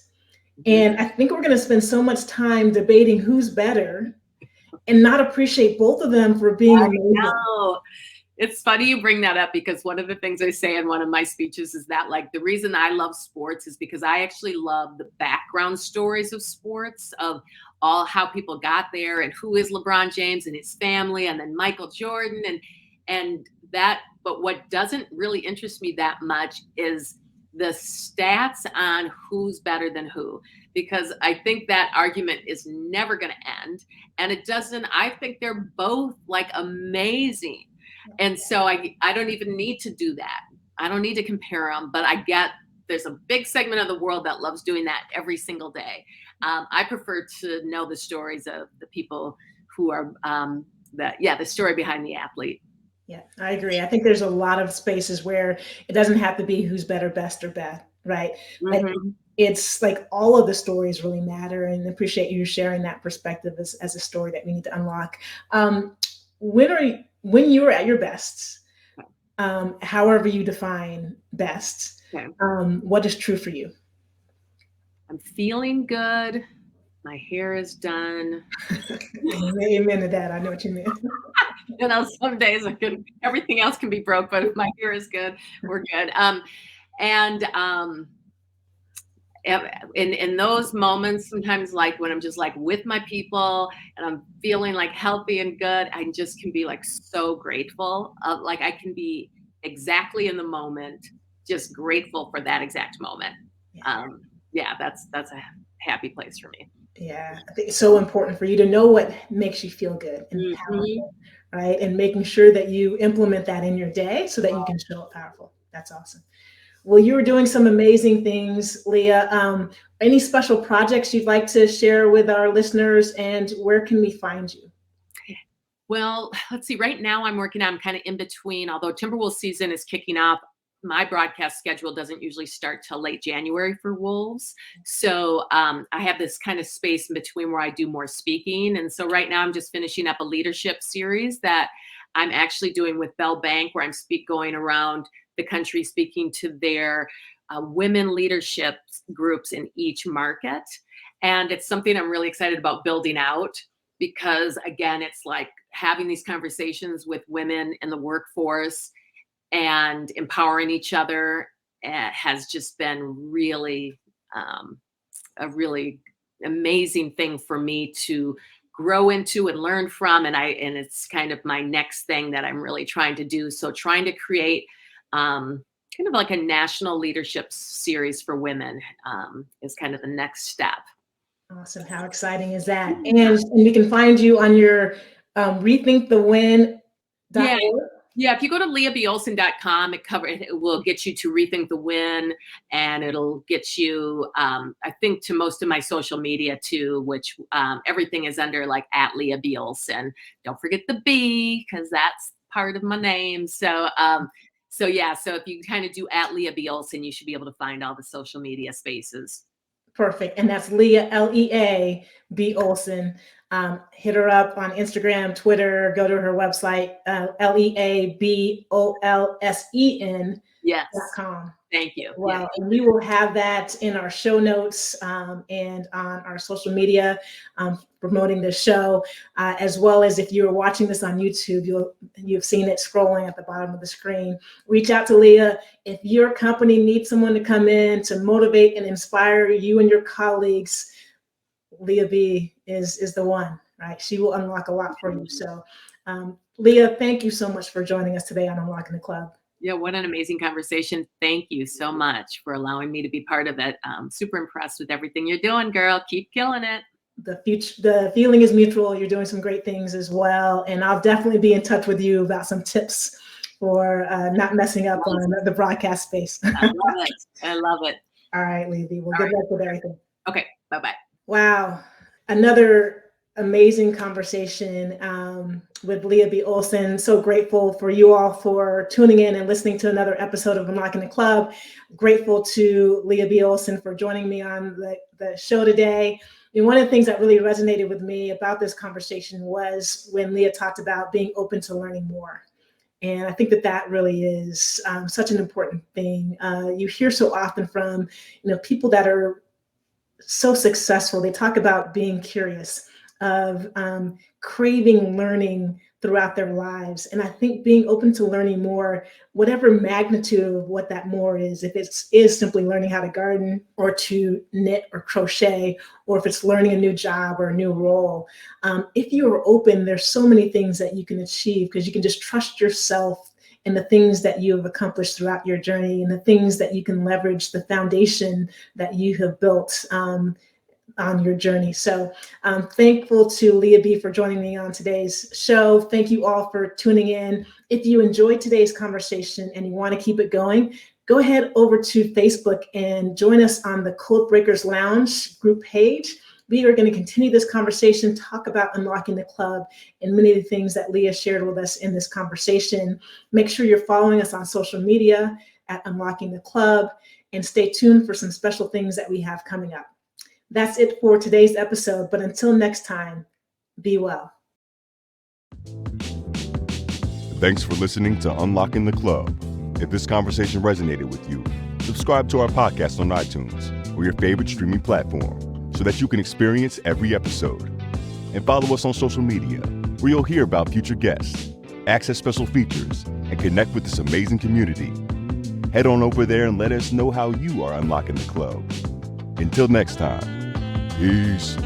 And I think we're going to spend so much time debating who's better and not appreciate both of them for being amazing. No. It's funny you bring that up, because one of the things I say in one of my speeches is that, like, the reason I love sports is because I actually love the background stories of sports, of all how people got there and who is LeBron James and his family, and then Michael Jordan and that. But what doesn't really interest me that much is the stats on who's better than who, because I think that argument is never going to end. And I think they're both like amazing. And so I don't even need to do that. I don't need to compare them, but I get there's a big segment of the world that loves doing that every single day. I prefer to know the stories of the people who are the story behind the athlete. Yeah, I agree. I think there's a lot of spaces where it doesn't have to be who's better, best, or bad, right? Like, it's like all of the stories really matter, and appreciate you sharing that perspective as a story that we need to unlock. When you were at your best, however you define best, what is true for you? I'm feeling good. My hair is done. Amen to that. I know what you mean. Some days everything else can be broke, but if my hair is good, we're good. In those moments, sometimes, like when I'm just like with my people and I'm feeling like healthy and good, I just can be like so grateful. Like I can be exactly in the moment, just grateful for that exact moment. That's a happy place for me. Yeah, I think it's so important for you to know what makes you feel good and powerful, right? And making sure that you implement that in your day so that you can show up powerful. That's awesome. Well, you were doing some amazing things, Lea. Any special projects you'd like to share with our listeners, and where can we find you? Well, let's see. Right now, I'm kind of in between. Although Timberwolves season is kicking off, my broadcast schedule doesn't usually start till late January for Wolves. So I have this kind of space in between where I do more speaking. And so right now, I'm just finishing up a leadership series that I'm actually doing with Bell Bank, where I'm going around the country speaking to their women leadership groups in each market. And it's something I'm really excited about building out, because again, it's like having these conversations with women in the workforce and empowering each other has just been really a really amazing thing for me to grow into and learn from. And it's kind of my next thing that I'm really trying to do. So trying to create kind of like a national leadership series for women is kind of the next step. Awesome. How exciting is that? And we can find you on your rethinkthewin.org. Yeah, if you go to leabsolsen.com, it will get you to Rethink the Win, and it'll get you, I think, to most of my social media too, which everything is under like at Lea B Olsen. Don't forget the B, because that's part of my name. So if you kind of do at Lea B Olsen, you should be able to find all the social media spaces. Perfect. And that's Lea, Lea B Olsen. Hit her up on Instagram, Twitter, go to her website, leabolsen.com. Yes. Thank you. Well, yeah. And we will have that in our show notes and on our social media promoting the show, as well as if you're watching this on YouTube, you've seen it scrolling at the bottom of the screen. Reach out to Lea. If your company needs someone to come in to motivate and inspire you and your colleagues, Lea B is the one, right? She will unlock a lot for you. So Lea, thank you so much for joining us today on Unlocking the Club. Yeah, what an amazing conversation. Thank you so much for allowing me to be part of it. Super impressed with everything you're doing, girl. Keep killing it. The feeling is mutual. You're doing some great things as well. And I'll definitely be in touch with you about some tips for not messing up on the broadcast space. I love it. All right, Lea. Well, good luck with everything. Okay, bye-bye. Wow. Another amazing conversation with Lea B Olsen. So grateful for you all for tuning in and listening to another episode of Unlocking the Club. Grateful to Lea B Olsen for joining me on the show today. And one of the things that really resonated with me about this conversation was when Lea talked about being open to learning more. And I think that really is such an important thing. You hear so often from people that are so successful. They talk about being curious, of craving learning throughout their lives. And I think being open to learning more, whatever magnitude of what that more is, if it is simply learning how to garden or to knit or crochet, or if it's learning a new job or a new role, if you are open, there's so many things that you can achieve, because you can just trust yourself and the things that you have accomplished throughout your journey, and the things that you can leverage, the foundation that you have built on your journey. So I'm thankful to Lea B for joining me on today's show. Thank you all for tuning in. If you enjoyed today's conversation and you want to keep it going, go ahead over to Facebook and join us on the Code Breakers Lounge group page. We are going to continue this conversation, talk about unlocking the club and many of the things that Lea shared with us in this conversation. Make sure you're following us on social media at Unlocking the Club, and stay tuned for some special things that we have coming up. That's it for today's episode, but until next time, be well. Thanks for listening to Unlocking the Club. If this conversation resonated with you, subscribe to our podcast on iTunes or your favorite streaming platform so that you can experience every episode. And follow us on social media, where you'll hear about future guests, access special features, and connect with this amazing community. Head on over there and let us know how you are unlocking the club. Until next time, peace.